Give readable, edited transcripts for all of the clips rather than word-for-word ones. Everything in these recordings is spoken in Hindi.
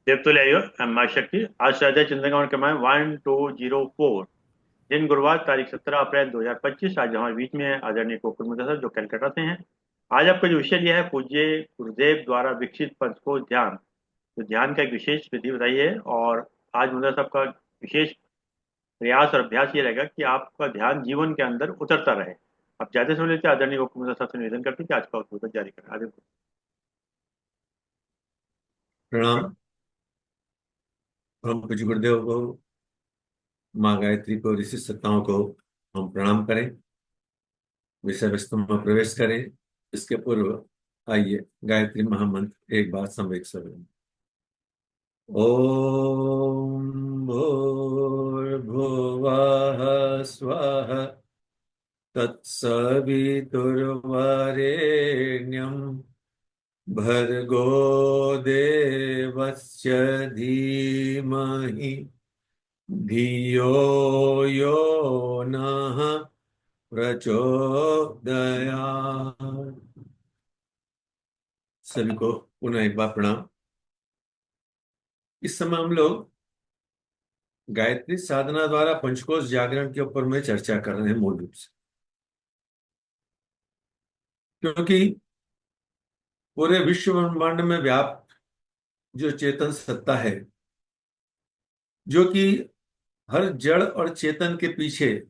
देवतुल्य माँ शक्ति। आज स्वाध्याय चिंतन का क्रम है 1204। दिन गुरुवार, तारीख 17 अप्रैल 2025। आज हमारे बीच में है आदरणीय कोकुल मुद्रा सर, जो कलकत्ता से हैं। आज आपका जो विषय लिया है, पूज्य गुरुदेव द्वारा विकसित पंचकोश ध्यान। तो ध्यान का एक विशेष विधि बताई है, और आज मुद्रा साहब का विशेष प्रयास और अभ्यास ये रहेगा कि आपका ध्यान जीवन के अंदर उतरता रहे। आप ज्यादा समय लेते हैं, आदरणीय कोकुल मुद्रा साहब से निवेदन करते हैं कि आज का उत्तर जारी करें। आगे। प्रणाम। हम कुछ गुरुदेव को, माँ गायत्री को, ऋषि सत्ताओं को हम प्रणाम करें, विषय वस्तु में प्रवेश करें। इसके पूर्व आइए गायत्री महामंत्र एक बार समवेत करें। ओम भूर्भुवः स्वः तत्सवितुर्वरेण्यं भर्गो देवस्य धीमहि धियो यो नः प्रचोदयात्। सभी को पुनः एक बार प्रणाम। इस समय हम लोग गायत्री साधना द्वारा पंचकोश जागरण के ऊपर में चर्चा कर रहे हैं मूल रूप से, क्योंकि पूरे विश्व ब्रह्मांड में व्याप्त जो चेतन सत्ता है, जो कि हर जड़ और चेतन के पीछे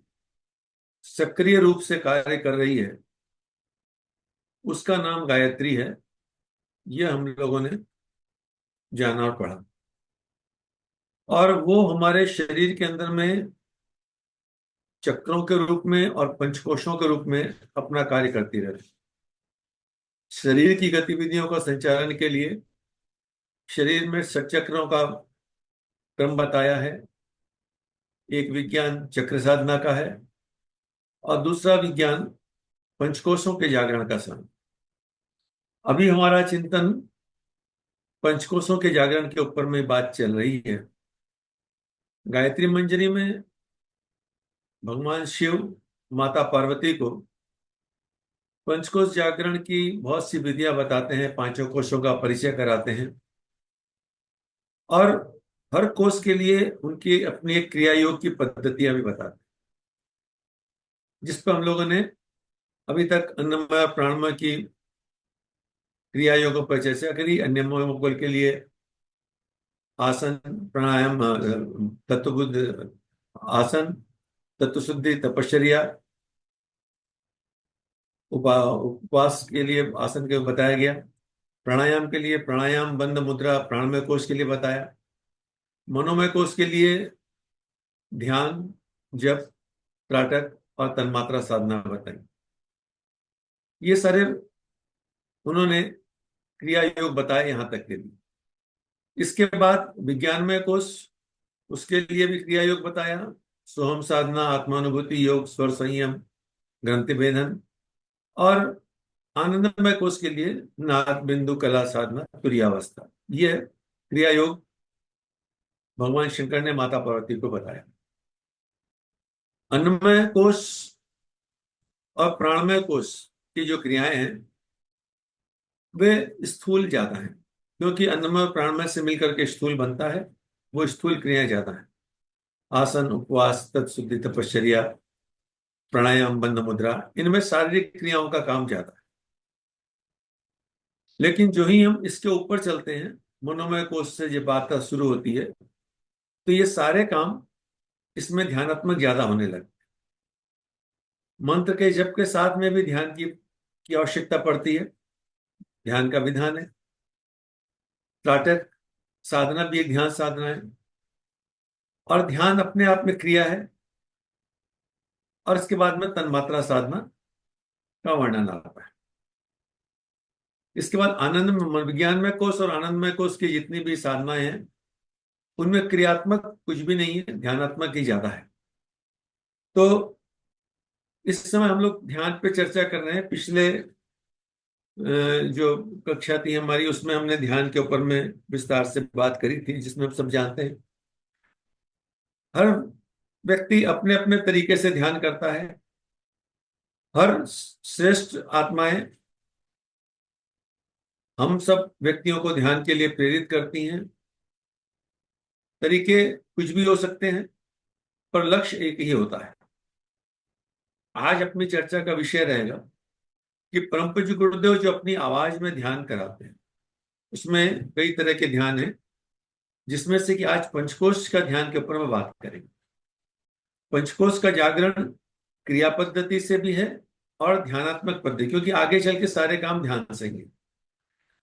सक्रिय रूप से कार्य कर रही है, उसका नाम गायत्री है। यह हम लोगों ने जाना और पढ़ा, और वो हमारे शरीर के अंदर में चक्रों के रूप में और पंचकोशों के रूप में अपना कार्य करती रहती है। शरीर की गतिविधियों का संचालन के लिए शरीर में षटचक्रों का क्रम बताया है। एक विज्ञान चक्र साधना का है, और दूसरा विज्ञान पंचकोशों के जागरण का समय। अभी हमारा चिंतन पंचकोशों के जागरण के ऊपर में बात चल रही है। गायत्री मंजरी में भगवान शिव माता पार्वती को पंचकोश जागरण की बहुत सी विधियां बताते हैं, पांचों कोशों का परिचय कराते हैं, और हर कोष के लिए उनकी अपनी एक क्रिया योग की पद्धतियां भी बताते हैं, जिस पर हम लोगों ने अभी तक अन्नमय प्राणमय की क्रिया योगों पर चर्चा करी। अन्नमय के लिए आसन, प्राणायाम, तत्व बुद्ध आसन, तत्व शुद्धि, तपश्चर्या, उपवास के लिए आसन के बताया गया। प्राणायाम के लिए प्राणायाम, बंद मुद्रा, प्राणमय कोष के लिए बताया। मनोमय कोष के लिए ध्यान, जप, त्राटक और तन्मात्रा साधना बताई। ये सारे उन्होंने क्रिया योग बताए यहां तक के लिए। इसके बाद विज्ञानमय कोष, उसके लिए भी क्रिया योग बताया। सोहम साधना, आत्मानुभूति योग, स्वर संयम, ग्रंथि भेदन, और आनंदमय कोष के लिए नाद बिंदु कला साधना, तुरीयावस्था। ये क्रिया योग भगवान शंकर ने माता पार्वती को बताया। अन्नमय कोष और प्राणमय कोष की जो क्रियाएं हैं वे स्थूल ज्यादा हैं, क्योंकि अन्नमय और प्राणमय से मिलकर के स्थूल बनता है। वो स्थूल क्रियाएं ज्यादा हैं। आसन, उपवास, तत्शुद्धि, तपश्चर्या, प्राणायाम, बंद मुद्रा, इनमें शारीरिक क्रियाओं का काम ज्यादा है। लेकिन जो ही हम इसके ऊपर चलते हैं, मनोमय कोष से जब बात शुरू होती है, तो ये सारे काम इसमें ध्यानात्मक ज्यादा होने लगते। मंत्र के जप के साथ में भी ध्यान की आवश्यकता पड़ती है। ध्यान का विधान है। त्राटक साधना भी एक ध्यान साधना है, और ध्यान अपने आप में क्रिया है। और इसके बाद में तन्मात्रा साधना का वर्णन आता है। इसके बाद आनंद विज्ञान में कोष और आनंदमय कोष की जितनी भी साधनाएं हैं, उनमें क्रियात्मक कुछ भी नहीं है, ध्यानात्मक ही ज्यादा है। तो इस समय हम लोग ध्यान पे चर्चा कर रहे हैं। पिछले जो कक्षा थी हमारी, उसमें हमने ध्यान के ऊपर में विस्तार से बात करी थी, जिसमें हम सब जानते हैं हर व्यक्ति अपने अपने तरीके से ध्यान करता है। हर श्रेष्ठ आत्माएं हम सब व्यक्तियों को ध्यान के लिए प्रेरित करती हैं। तरीके कुछ भी हो सकते हैं, पर लक्ष्य एक ही होता है। आज अपनी चर्चा का विषय रहेगा कि परम पूज्य गुरुदेव जो अपनी आवाज में ध्यान कराते हैं, उसमें कई तरह के ध्यान हैं, जिसमें से कि आज पंचकोश का ध्यान के ऊपर में बात करेंगे। पंचकोश का जागरण क्रिया पद्धति से भी है और ध्यानात्मक पद्धति, क्योंकि आगे चल के सारे काम ध्यान से ही।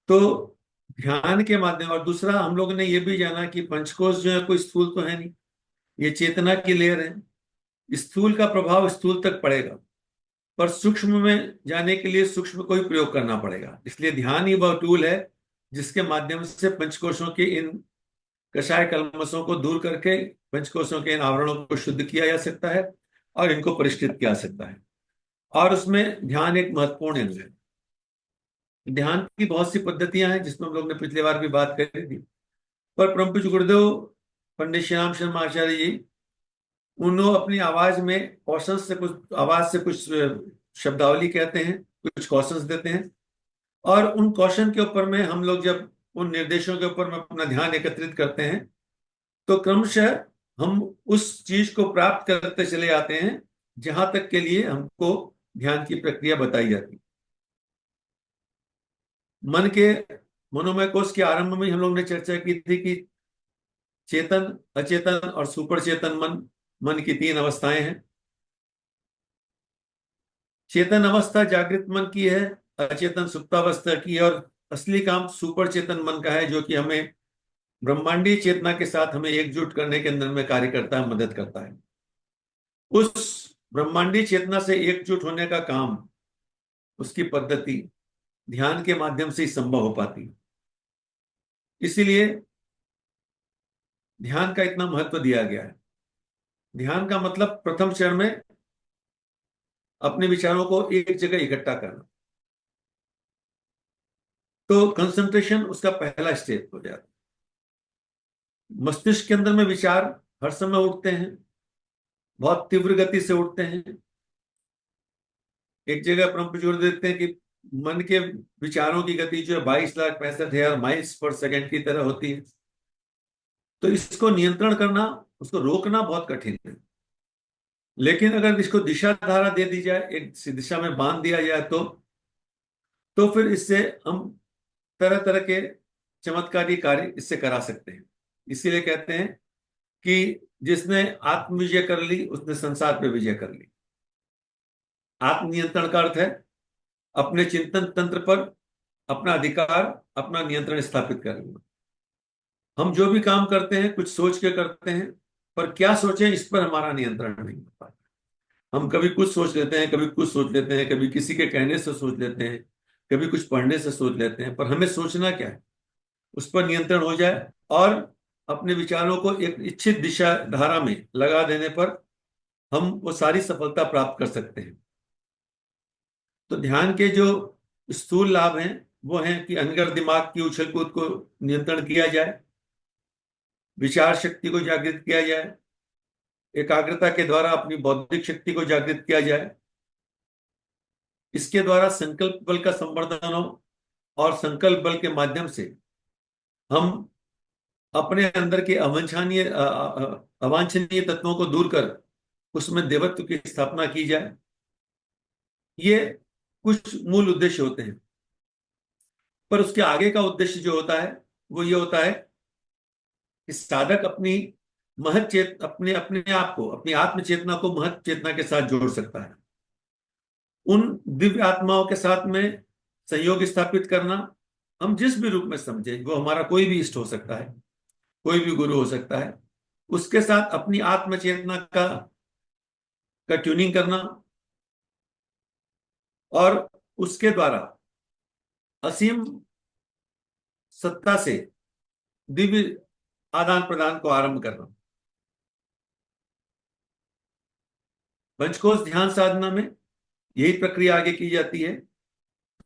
तो ध्यान के माध्यम, और दूसरा हम लोग ने ये भी जाना कि पंचकोश जो है कोई स्थूल तो है नहीं, ये चेतना की लेयर है। स्थूल का प्रभाव स्थूल तक पड़ेगा, पर सूक्ष्म में जाने के लिए सूक्ष्म को ही प्रयोग करना पड़ेगा। इसलिए ध्यान ही वह टूल है जिसके माध्यम से पंचकोशों के इन कषाय कल्मशों को दूर करके पंचकोशों के इन आवरणों को शुद्ध किया जा सकता है और इनको परिष्कृत किया जा सकता है। और उसमें ध्यान एक महत्वपूर्ण अंग है। ध्यान की बहुत सी पद्धतियां हैं, जिसमें हम लोग ने पिछली बार भी बात करी थी, पर परम पूज्य गुरुदेव पंडित श्री राम शर्मा आचार्य जी, उन्होंने अपनी आवाज में कौशल से कुछ, आवाज से कुछ शब्दावली कहते हैं, कुछ कौशल देते हैं, और उन कौशल के ऊपर में हम लोग जब उन निर्देशों के ऊपर में अपना ध्यान एकत्रित करते हैं, तो क्रमशः हम उस चीज को प्राप्त करते चले जाते हैं जहां तक के लिए हमको ध्यान की प्रक्रिया बताई जाती। मन के मनोमय कोश के आरंभ में हम लोग ने चर्चा की थी कि चेतन, अचेतन और सुपर चेतन मन, मन की तीन अवस्थाएं हैं। चेतन अवस्था जागृत मन की है, अचेतन सुप्तावस्था की है, और असली काम सुपर चेतन मन का है, जो कि हमें ब्रह्मांडीय चेतना के साथ हमें एकजुट करने के अंदर में कार्य करता है, मदद करता है। उस ब्रह्मांडीय चेतना से एकजुट होने का काम, उसकी पद्धति ध्यान के माध्यम से ही संभव हो पाती। इसीलिए ध्यान का इतना महत्व दिया गया है। ध्यान का मतलब प्रथम चरण में अपने विचारों को एक जगह इकट्ठा करना। तो कंसंट्रेशन उसका पहला स्टेप हो जाता है। मस्तिष्क के अंदर में विचार हर समय उठते हैं, बहुत तीव्र गति से उठते हैं। एक जगह परम जोर देते हैं कि मन के विचारों की गति जो है 22,65,000 माइल्स पर सेकंड की तरह होती है। तो इसको नियंत्रण करना, उसको रोकना बहुत कठिन है। लेकिन अगर इसको दिशा धारा दे दी जाए, एक दिशा में बांध दिया जाए, तो फिर इससे हम तरह तरह के चमत्कारी कार्य इससे करा सकते हैं। इसीलिए कहते हैं कि जिसने आत्म विजय कर ली, उसने संसार पे विजय कर ली। आत्मनियंत्रण का अर्थ है अपने चिंतन तंत्र पर अपना अधिकार, अपना नियंत्रण स्थापित कर लेना। हम जो भी काम करते हैं कुछ सोच के करते हैं, पर क्या सोचें इस पर हमारा नियंत्रण नहीं होता। हम कभी कुछ सोच लेते हैं, कभी कुछ सोच लेते हैं, कभी किसी के कहने से सोच लेते हैं, कभी कुछ पढ़ने से सोच लेते हैं, पर हमें सोचना क्या है, उस पर नियंत्रण हो जाए और अपने विचारों को एक इच्छित दिशा धारा में लगा देने पर हम वो सारी सफलता प्राप्त कर सकते हैं। तो ध्यान के जो स्थूल लाभ हैं वो हैं कि अनगर दिमाग की उछल कूद को नियंत्रण किया जाए, विचार शक्ति को जागृत किया जाए, एकाग्रता के द्वारा अपनी बौद्धिक शक्ति को जागृत किया जाए। इसके द्वारा संकल्प बल का संवर्धन हो, और संकल्प बल के माध्यम से हम अपने अंदर के अवांछनीय तत्वों को दूर कर उसमें देवत्व की स्थापना की जाए। ये कुछ मूल उद्देश्य होते हैं, पर उसके आगे का उद्देश्य जो होता है वो ये होता है कि साधक अपनी महत चेत अपने अपने आप को, अपनी आत्म चेतना को महत चेतना के साथ जोड़ सकता है। उन दिव्य आत्माओं के साथ में संयोग स्थापित करना, हम जिस भी रूप में समझे, वो हमारा कोई भी इष्ट हो सकता है, कोई भी गुरु हो सकता है, उसके साथ अपनी आत्म चेतना का ट्यूनिंग करना, और उसके द्वारा असीम सत्ता से दिव्य आदान प्रदान को आरंभ करना। पंचकोश ध्यान साधना में यही प्रक्रिया आगे की जाती है।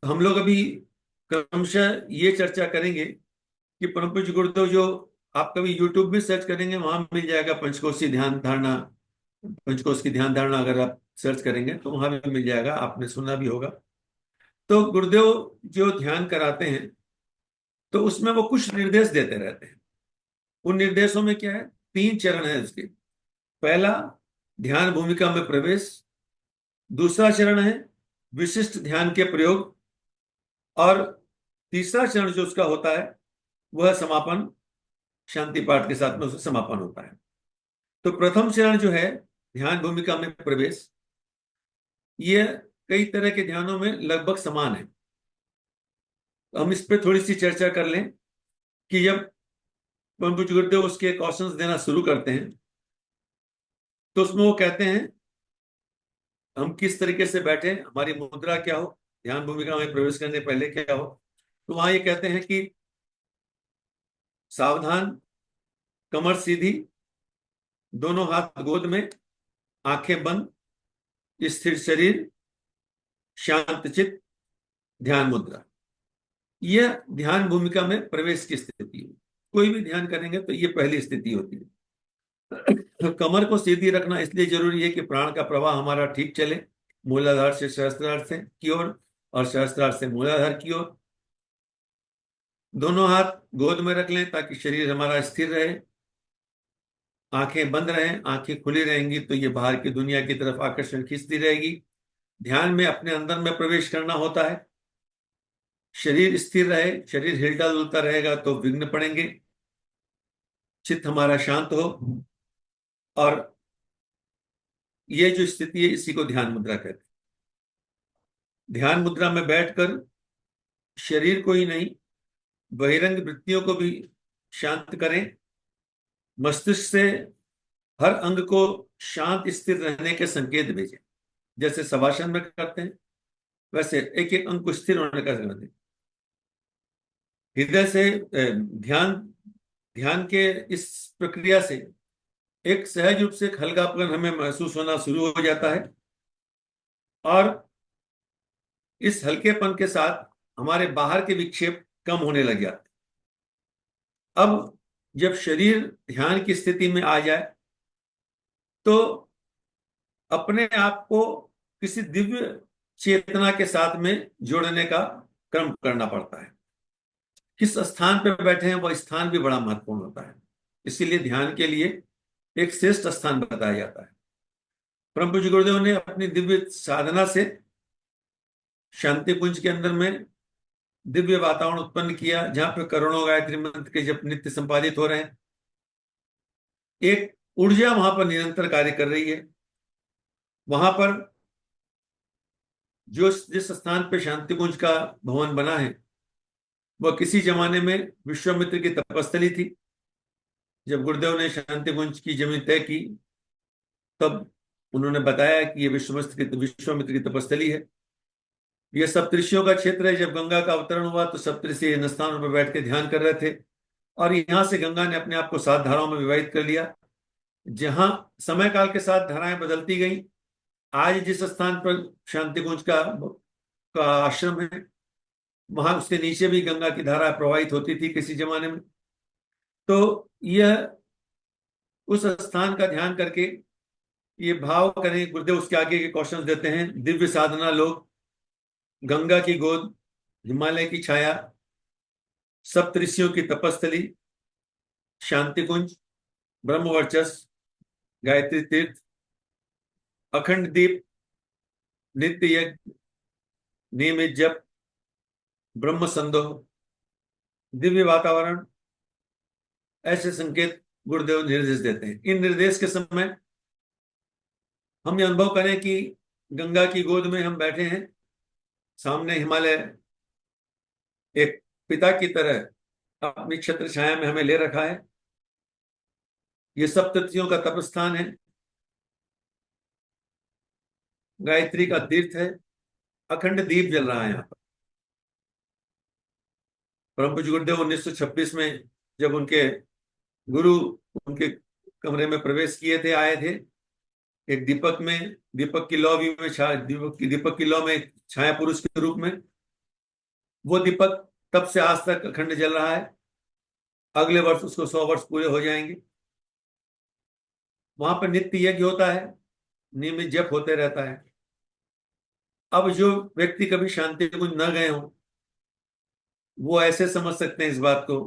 हम लोग अभी क्रमशः ये चर्चा करेंगे कि परम पूज्य गुरुदेव जो, आप कभी यूट्यूब में सर्च करेंगे वहां मिल जाएगा पंचकोशी ध्यान धारणा, पंचकोश की ध्यान धारणा अगर आप सर्च करेंगे तो वहां भी मिल जाएगा, आपने सुना भी होगा। तो गुरुदेव जो ध्यान कराते हैं तो उसमें वो कुछ निर्देश देते रहते हैं। उन निर्देशों में क्या है, 3 चरण है उसके। पहला, ध्यान भूमिका में प्रवेश। दूसरा चरण है विशिष्ट ध्यान के प्रयोग। और तीसरा चरण जो उसका होता है वह समापन, शांति पाठ के साथ में उसका समापन होता है। तो प्रथम चरण जो है ध्यान भूमिका में प्रवेश, ये कई तरह के ध्यानों में लगभग समान है। तो हम इस पे थोड़ी सी चर्चा कर लें कि जब परम पूज्य गुरुदेव उसके क्वेश्चंस देना शुरू करते हैं तो उसमें वो कहते हैं हम किस तरीके से बैठे, हमारी मुद्रा क्या हो, ध्यान भूमिका में प्रवेश करने पहले क्या हो। तो वहां ये कहते हैं कि सावधान, कमर सीधी, दोनों हाथ गोद में, आंखें बंद, स्थिर शरीर, शांत चित्त, ध्यान मुद्रा। यह ध्यान भूमिका में प्रवेश की स्थिति है। कोई भी ध्यान करेंगे तो ये पहली स्थिति होती है। तो कमर को सीधी रखना इसलिए जरूरी है कि प्राण का प्रवाह हमारा ठीक चले, मूलाधार से सहस्त्रार से की ओर और सहस्त्रार से मूलाधार की ओर। दोनों हाथ गोद में रख लें ताकि शरीर हमारा स्थिर रहे, आंखें बंद रहें। आंखें खुली रहेंगी तो ये बाहर की दुनिया की तरफ आकर्षण खींचती रहेगी। ध्यान में अपने अंदर में प्रवेश करना होता है। शरीर स्थिर रहे, शरीर हिलता डुलता रहेगा तो विघ्न पड़ेंगे। चित्त हमारा शांत हो, और ये जो स्थिति है इसी को ध्यान मुद्रा कहते हैं। ध्यान मुद्रा में बैठकर शरीर को ही नहीं, बहिरंग वृत्तियों को भी शांत करें। मस्तिष्क से हर अंग को शांत स्थिर रहने के संकेत भेजें। जैसे शवासन में करते हैं वैसे एक एक अंग को स्थिर होने का संकेत दें। हृदय से ध्यान ध्यान के इस प्रक्रिया से एक सहज रूप से एक हल्कापन हमें महसूस होना शुरू हो जाता है, और इस हल्केपन के साथ हमारे बाहर के विक्षेप कम होने लग जाते हैं। अब जब शरीर ध्यान की स्थिति में आ जाए तो अपने आप को किसी दिव्य चेतना के साथ में जोड़ने का क्रम करना पड़ता है। किस स्थान पर बैठे हैं वह स्थान भी बड़ा महत्वपूर्ण होता है। इसीलिए ध्यान के लिए एक श्रेष्ठ स्थान बताया जाता है। परम पूज्य गुरुदेव ने अपनी दिव्य साधना से शांति कुंज के अंदर में दिव्य वातावरण उत्पन्न किया जहां पर करोड़ों गायत्री मंत्र के जप नित्य संपादित हो रहे हैं। एक ऊर्जा वहां पर निरंतर कार्य कर रही है। वहां पर जो जिस स्थान पर शांति कुंज का भवन बना है वह किसी जमाने में विश्वामित्र की तपस्थली थी। जब गुरुदेव ने शांति कुंज की जमीन तय की तब उन्होंने बताया कि यह विश्वामित्र की तपस्थली है। यह सप्तऋषियों का क्षेत्र है। जब गंगा का अवतरण हुआ तो सप्तऋषि इन स्थानों पर बैठ के ध्यान कर रहे थे, और यहां से गंगा ने अपने आप को 7 धाराओं में विभाजित कर लिया। जहां समय काल के साथ धाराएं बदलती गई, आज जिस स्थान पर शांति कुंज का आश्रम है वहां उसके नीचे भी गंगा की धारा प्रवाहित होती थी किसी जमाने में। तो यह उस स्थान का ध्यान करके ये भाव करें। गुरुदेव उसके आगे के क्वेश्चन देते हैं। दिव्य साधना लोग, गंगा की गोद, हिमालय की छाया, सप्तऋषियों की तपस्थली, शांति कुंज, ब्रह्म वर्चस्व, गायत्री तीर्थ, अखंड दीप, नित्य यज्ञ, नियमित जप, ब्रह्म संदोह, दिव्य वातावरण, ऐसे संकेत गुरुदेव निर्देश देते हैं। इन निर्देश के समय हम ये अनुभव करें कि गंगा की गोद में हम बैठे हैं, सामने हिमालय एक पिता की तरह अपनी छत्र छाया में हमें ले रखा है। ये सप्तऋषियों का तपस्थान है, गायत्री का तीर्थ है, अखंड दीप जल रहा है यहाँ पर। परम पूज्य गुरुदेव 1926 में जब उनके गुरु उनके कमरे में प्रवेश किए थे, आए थे, एक दीपक में, दीपक की लौ भी में दीपक की लौ में छाया पुरुष के रूप में वो दीपक तब से आज तक अखंड जल रहा है। अगले वर्ष उसको 100 वर्ष पूरे हो जाएंगे। वहां पर नित्य यज्ञ होता है, नियमित जप होते रहता है। अब जो व्यक्ति कभी शांति कुंज न गए हो वो ऐसे समझ सकते हैं इस बात को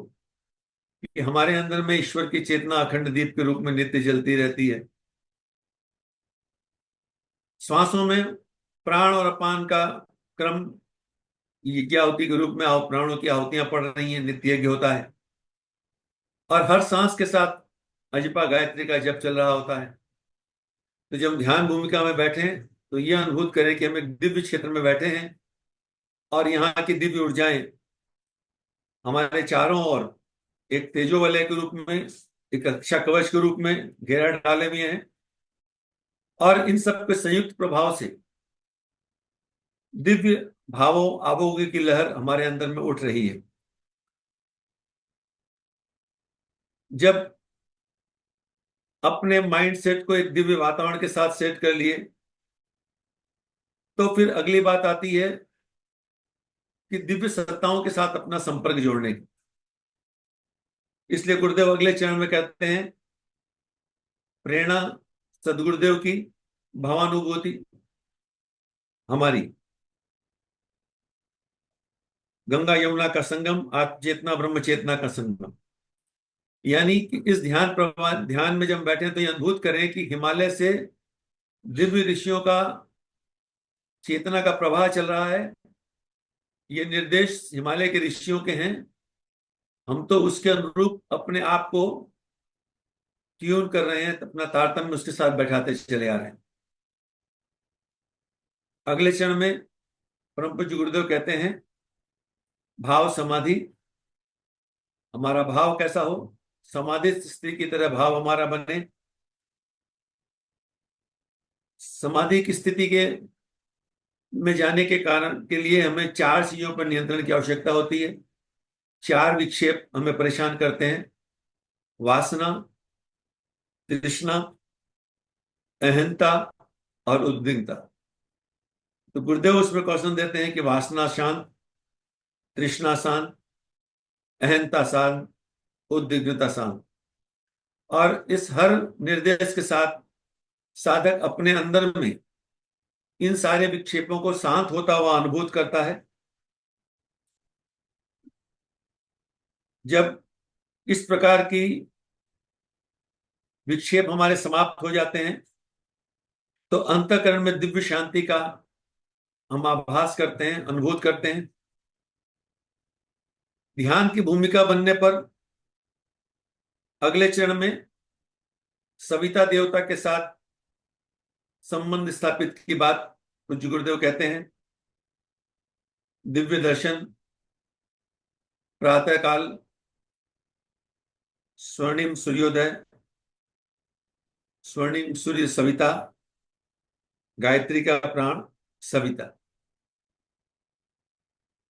कि हमारे अंदर में ईश्वर की चेतना अखंड दीप के रूप में नित्य जलती रहती है। श्वासों में प्राण और अपान का क्रम यज्ञाहुति के रूप में प्राणों की आहुतियां पड़ रही हैं, नित्य यज्ञ होता है। और हर सांस के साथ अजपा गायत्री का जप चल रहा होता है। तो जब ध्यान भूमिका में बैठे हैं तो यह अनुभूत करें कि हम एक दिव्य क्षेत्र में बैठे हैं और यहाँ की दिव्य ऊर्जाएं हमारे चारों ओर एक तेजो वलय के रूप में, एक रक्षा कवच के रूप में घेरा डाले हुए हैं। और इन सब के संयुक्त प्रभाव से दिव्य भावों आवेग की लहर हमारे अंदर में उठ रही है। जब अपने माइंड सेट को एक दिव्य वातावरण के साथ सेट कर लिए तो फिर अगली बात आती है कि दिव्य सत्ताओं के साथ अपना संपर्क जोड़ने की। इसलिए गुरुदेव अगले चरण में कहते हैं, प्रेरणा सदगुरुदेव की, भावानुभूति हमारी, गंगा यमुना का संगम, आत्म चेतना ब्रह्म चेतना का संगम। यानी कि इस ध्यान में जब बैठे तो ये अनुभूत करें कि हिमालय से दिव्य ऋषियों का चेतना का प्रवाह चल रहा है। ये निर्देश हिमालय के ऋषियों के हैं। हम तो उसके अनुरूप अपने आप को ट्यून कर रहे हैं, अपना तारतम्य उसके साथ बैठाते चले आ रहे हैं। अगले चरण में परम पूज्य गुरुदेव कहते हैं, भाव समाधि। हमारा भाव कैसा हो? समाधि स्थिति की तरह भाव हमारा बने। समाधि की स्थिति के में जाने के कारण के लिए हमें 4 चीजों पर नियंत्रण की आवश्यकता होती है। 4 विक्षेप हमें परेशान करते हैं: वासना, तृष्णा, अहंता और उद्विग्नता। तो गुरुदेव उसमें क्वेश्चन देते हैं कि वासना शांत, तृष्णा शांत, अहंता शांत, उद्विग्नता शांत। और इस हर निर्देश के साथ साधक अपने अंदर में इन सारे विक्षेपों को शांत होता हुआ अनुभूत करता है। जब इस प्रकार की विक्षेप हमारे समाप्त हो जाते हैं तो अंतःकरण में दिव्य शांति का हम आभास करते हैं, अनुभूत करते हैं। ध्यान की भूमिका बनने पर अगले चरण में सविता देवता के साथ संबंध स्थापित की बात पूज्य गुरुदेव कहते हैं। दिव्य दर्शन, प्रातः काल, स्वर्णिम सूर्योदय, स्वर्णिम सूर्य सविता, गायत्री का प्राण सविता।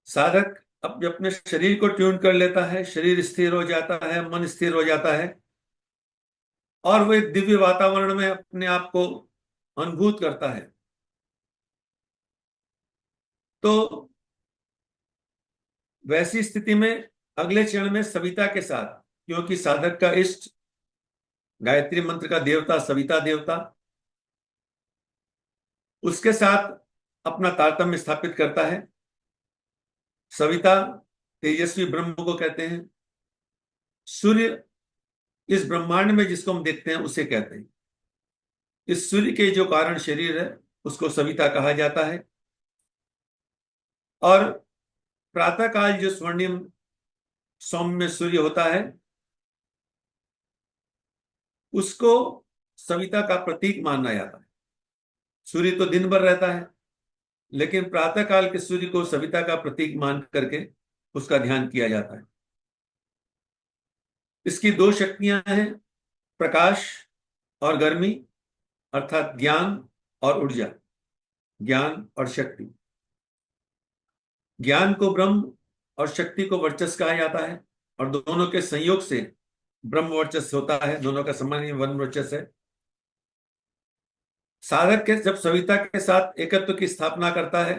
साधक अब अपने शरीर को ट्यून कर लेता है, शरीर स्थिर हो जाता है, मन स्थिर हो जाता है और वो एक दिव्य वातावरण में अपने आप को अनुभूत करता है। तो वैसी स्थिति में अगले चरण में सविता के साथ, क्योंकि साधक का इष्ट गायत्री मंत्र का देवता सविता देवता, उसके साथ अपना तारतम्य स्थापित करता है। सविता तेजस्वी ब्रह्म को कहते हैं। सूर्य इस ब्रह्मांड में जिसको हम देखते हैं उसे कहते हैं। इस सूर्य के जो कारण शरीर है उसको सविता कहा जाता है। और प्रातःकाल जो स्वर्णिम सौम्य सूर्य होता है उसको सविता का प्रतीक माना जाता है। सूर्य तो दिन भर रहता है लेकिन प्रातःकाल के सूर्य को सविता का प्रतीक मान करके उसका ध्यान किया जाता है। इसकी 2 शक्तियां हैं, प्रकाश और गर्मी, अर्थात ज्ञान और ऊर्जा, ज्ञान और शक्ति। ज्ञान को ब्रह्म और शक्ति को वर्चस्व कहा जाता है और दोनों के संयोग से ब्रह्म वर्चस्व होता है। दोनों का सामान्य ब्रह्म वर्चस्व है। साधक के जब सविता के साथ एकत्व की स्थापना करता है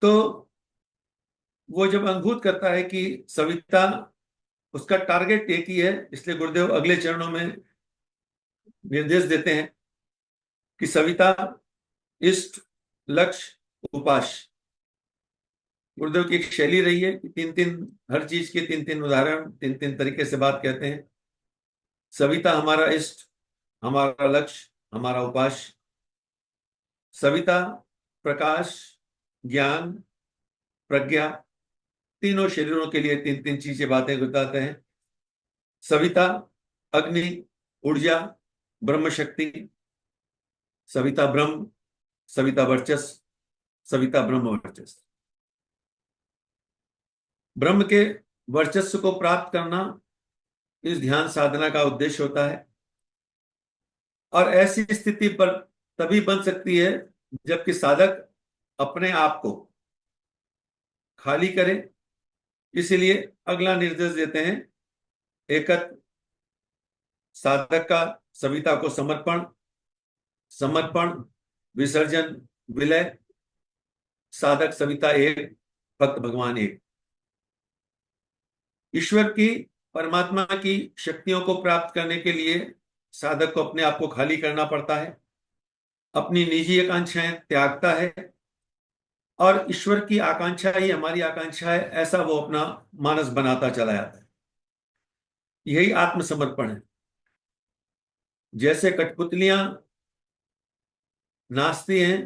तो वो जब अनुभूत करता है कि सविता, उसका टारगेट एक ही है। इसलिए गुरुदेव अगले चरणों में निर्देश देते हैं कि सविता, इष्ट, लक्ष्य, उपास्य, गुरुदेव की एक शैली रही है कि तीन तीन, हर चीज के तीन तीन उदाहरण, तीन तीन तरीके से बात कहते हैं। सविता हमारा इष्ट, हमारा लक्ष्य, हमारा उपास्य। सविता प्रकाश, ज्ञान, प्रज्ञा, तीनों शरीरों के लिए तीन तीन चीजें बातें बताते हैं। सविता अग्नि, ऊर्जा, ब्रह्म शक्ति। सविता ब्रह्म, सविता वर्चस्व, सविता ब्रह्म वर्चस्व। ब्रह्म के वर्चस्व को प्राप्त करना इस ध्यान साधना का उद्देश्य होता है। और ऐसी स्थिति पर तभी बन सकती है जबकि साधक अपने आप को खाली करे। इसलिए अगला निर्देश देते हैं, एकत्र साधक का सविता को समर्पण, समर्पण, विसर्जन, विलय। साधक सविता एक, भक्त भगवान एक। ईश्वर की, परमात्मा की शक्तियों को प्राप्त करने के लिए साधक को अपने आप को खाली करना पड़ता है, अपनी निजी आकांक्षाएं त्यागता है, और ईश्वर की आकांक्षा ही हमारी आकांक्षा है, ऐसा वो अपना मानस बनाता चला जाता है। यही आत्मसमर्पण है। जैसे कठपुतलियां नाचती हैं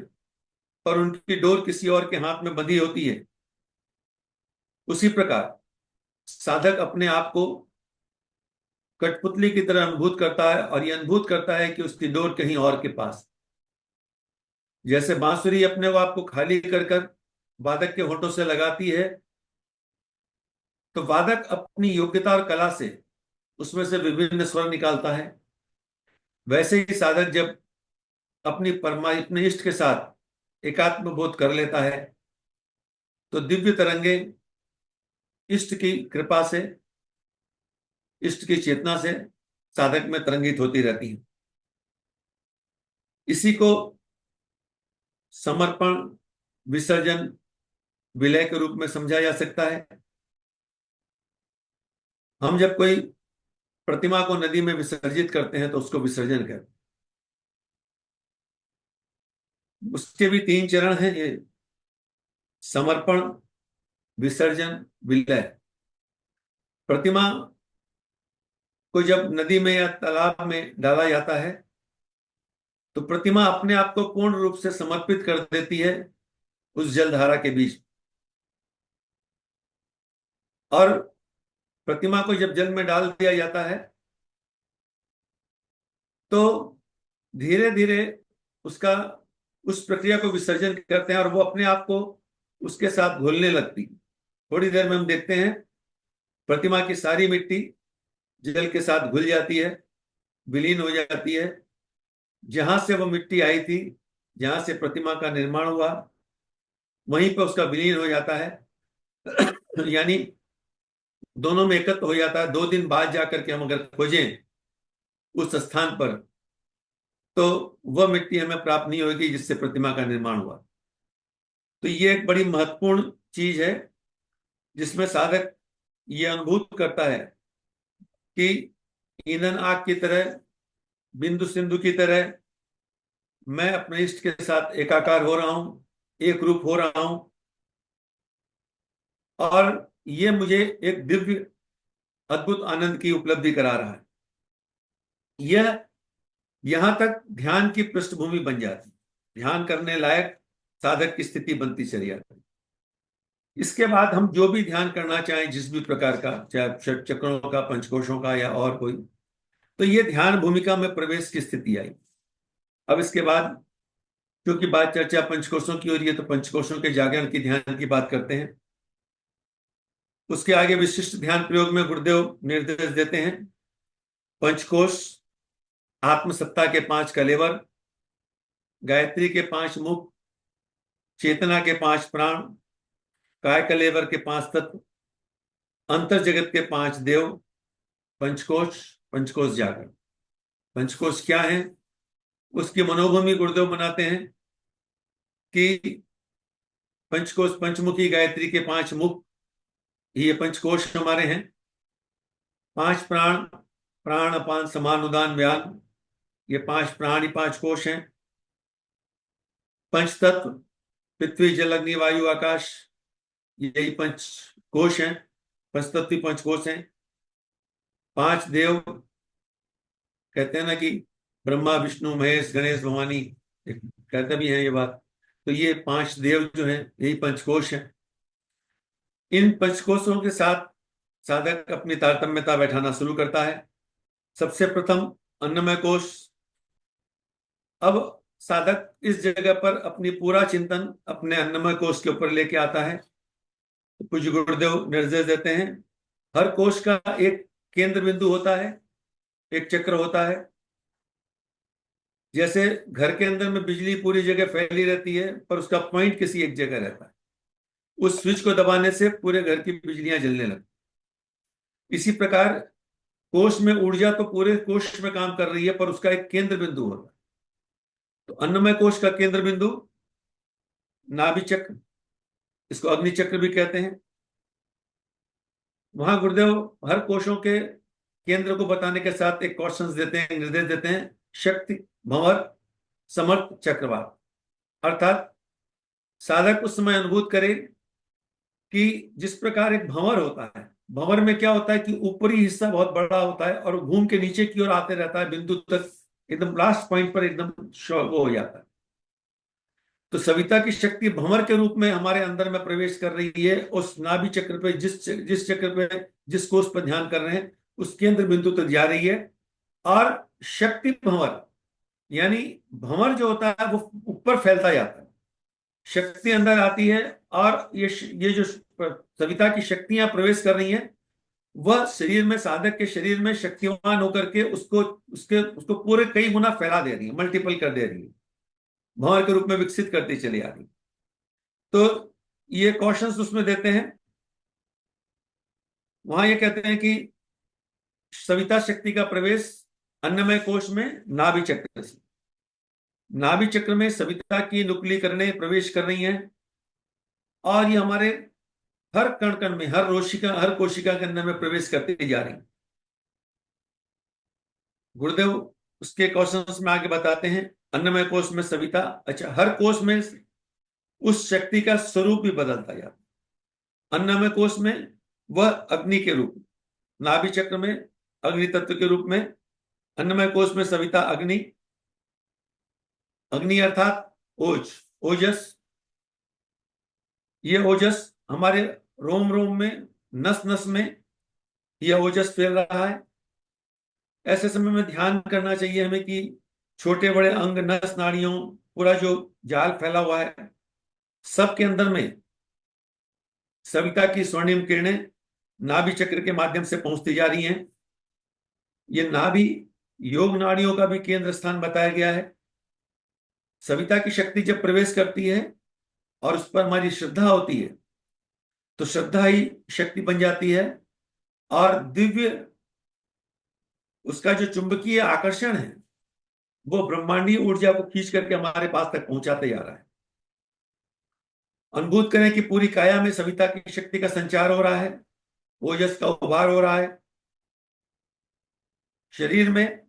और उनकी डोर किसी और के हाथ में बंधी होती है, उसी प्रकार साधक अपने आप को कठपुतली की तरह अनुभूत करता है, और यह अनुभूत करता है कि उसकी डोर कहीं और के पास। जैसे बांसुरी अपने को आपको खाली कर कर वादक के होठों से लगाती है, तो वादक अपनी योग्यता और कला से उसमें से विभिन्न स्वर निकालता है। वैसे ही साधक जब अपने इष्ट के साथ एकात्म बोध कर लेता है, तो दिव्य तरंगे इष्ट की कृपा से, इष्ट की चेतना से साधक में तरंगित होती रहती हैं। इसी को समर्पण, विसर्जन, विलय के रूप में समझा जा सकता है। हम जब कोई प्रतिमा को नदी में विसर्जित करते हैं तो उसको विसर्जन करते हैं। उसके भी तीन चरण हैं, ये समर्पण, विसर्जन, विलय। प्रतिमा को जब नदी में या तालाब में डाला जाता है तो प्रतिमा अपने आप को पूर्ण रूप से समर्पित कर देती है उस जलधारा के बीच। और प्रतिमा को जब जल में डाल दिया जाता है तो धीरे धीरे उसका, उस प्रक्रिया को विसर्जन करते हैं और वो अपने आप को उसके साथ घुलने लगती। थोड़ी देर में हम देखते हैं प्रतिमा की सारी मिट्टी जल के साथ घुल जाती है, विलीन हो जाती है। जहां से वो मिट्टी आई थी, जहां से प्रतिमा का निर्माण हुआ, वहीं पर उसका विलीन हो जाता है। यानी दोनों में एकत्र हो जाता है। 2 दिन बाद जाकर के हम अगर खोजें उस स्थान पर, तो वह मिट्टी हमें प्राप्त नहीं होगी जिससे प्रतिमा का निर्माण हुआ। तो ये एक बड़ी महत्वपूर्ण चीज है जिसमें साधक ये अनुभूत करता है कि ईंधन आग की तरह, बिंदु सिंधु की तरह मैं अपने इष्ट के साथ एकाकार हो रहा हूं, एक रूप हो रहा हूं, और ये मुझे एक दिव्य अद्भुत आनंद की उपलब्धि करा रहा है। यह यहां तक ध्यान की पृष्ठभूमि बन जाती, ध्यान करने लायक साधक की स्थिति बनती चली जाती। इसके बाद हम जो भी ध्यान करना चाहें, जिस भी प्रकार का, चाहे षट चक्रों का, पंचकोशों का, या और कोई, तो ये ध्यान भूमिका में प्रवेश की स्थिति आई। अब इसके बाद क्योंकि बात चर्चा पंचकोशों की हो रही है, तो पंचकोशों के जागरण की, ध्यान की बात करते हैं। उसके आगे विशिष्ट ध्यान प्रयोग में गुरुदेव निर्देश देते हैं, पंचकोश आत्मसत्ता के 5 कलेवर, गायत्री के 5 मुख, चेतना के 5 प्राण, काय कलेवर के 5 तत्व, अंतर जगत के 5 देव। पंचकोश, पंचकोश जागरण। पंचकोश क्या है, उसकी मनोभूमि गुरुदेव बनाते हैं कि पंचकोश, पंचमुखी गायत्री के 5 मुख, ये पंचकोश हमारे हैं। 5 प्राण, प्राण अपान समान उदान व्यान, ये 5 प्राण ही 5 कोश हैं। पंच तत्व, पृथ्वी जल अग्नि वायु आकाश, यही पंच कोश हैं, पंचतत्व पंचकोश हैं। 5 देव कहते हैं ना कि ब्रह्मा विष्णु महेश गणेश भवानी, कहते भी हैं ये बात। तो ये 5 देव जो हैं यही पंचकोश हैं। इन पंचकोशों के साथ साधक अपनी तारतम्यता बैठाना शुरू करता है। सबसे प्रथम अन्नमय कोश। अब साधक इस जगह पर अपनी पूरा चिंतन अपने अन्नमय कोश के ऊपर लेके आता है। पूज्य गुरुदेव निर्देश देते हैं, हर कोश का एक केंद्र बिंदु होता है, एक चक्र होता है। जैसे घर के अंदर में बिजली पूरी जगह फैली रहती है पर उसका पॉइंट किसी एक जगह रहता है, उस स्विच को दबाने से पूरे घर की बिजलियां जलने लगती। इसी प्रकार कोश में ऊर्जा तो पूरे कोश में काम कर रही है पर उसका एक केंद्र बिंदु होता है। तो अन्नमय कोश का केंद्र बिंदु नाभि चक्र, इसको अग्नि चक्र भी कहते हैं। वहां गुरुदेव हर कोशों के केंद्र को बताने के साथ एक क्वेश्चन देते हैं, निर्देश देते हैं, शक्ति भंवर समर्थ चक्रवात। अर्थात साधक उस समय अनुभूत करे कि जिस प्रकार एक भंवर होता है, भंवर में क्या होता है कि ऊपरी हिस्सा बहुत बड़ा होता है और घूम के नीचे की ओर आते रहता है, बिंदु तक एकदम लास्ट पॉइंट पर एकदम वो हो जाता है। तो सविता की शक्ति भंवर के रूप में हमारे अंदर में प्रवेश कर रही है। उस नाभि चक्र पे जिस चक्र पे जिस कोष पर ध्यान कर रहे हैं उस केंद्र बिंदु तक जा रही है। और शक्ति भंवर यानी भंवर जो होता है वो ऊपर फैलता जाता है, शक्ति अंदर आती है और ये जो सविता की शक्तियां प्रवेश कर रही हैं वह शरीर में, साधक के शरीर में शक्तिवान होकर के उसको पूरे कई गुना फैला दे रही है, मल्टीपल कर दे रही है, भंवर के रूप में विकसित करती चली आ रही। तो ये क्वेश्चंस उसमें देते हैं। वहां ये कहते हैं कि सविता शक्ति का प्रवेश अन्नमय कोश में नाभि चक्र से, नाभि चक्र में सविता की नुक्ली करने प्रवेश कर रही हैं और ये हमारे हर कण कण में, हर कोशिका के अंदर में प्रवेश करती जा रही। गुरुदेव उसके क्वेश्चंस में आगे बताते हैं, अन्नमय कोश में सविता, अच्छा हर कोश में उस शक्ति का स्वरूप भी बदलता जाता। अन्नमय कोश में वह अग्नि के रूप, नाभि चक्र में अग्नि तत्व के रूप में, अन्नमय कोश में सविता अग्नि, अग्नि अर्थात ओजस। ये ओजस हमारे रोम रोम में, नस नस में यह ओजस फैल रहा है। ऐसे समय में ध्यान करना चाहिए हमें कि छोटे बड़े अंग, नस नाड़ियों, पूरा जो जाल फैला हुआ है सबके अंदर में सविता की स्वर्णिम किरणें नाभि चक्र के माध्यम से पहुंचती जा रही हैं। ये नाभि योग नाड़ियों का भी केंद्र स्थान बताया गया है। सविता की शक्ति जब प्रवेश करती है और उस पर हमारी श्रद्धा होती है तो श्रद्धा ही शक्ति बन जाती है और दिव्य उसका जो चुंबकीय आकर्षण है वो ब्रह्मांडीय ऊर्जा को खींच करके हमारे पास तक पहुंचाते जा रहा है। अनुभूत करें कि पूरी काया में सविता की शक्ति का संचार हो रहा है, ओजस का उभार हो रहा है, शरीर में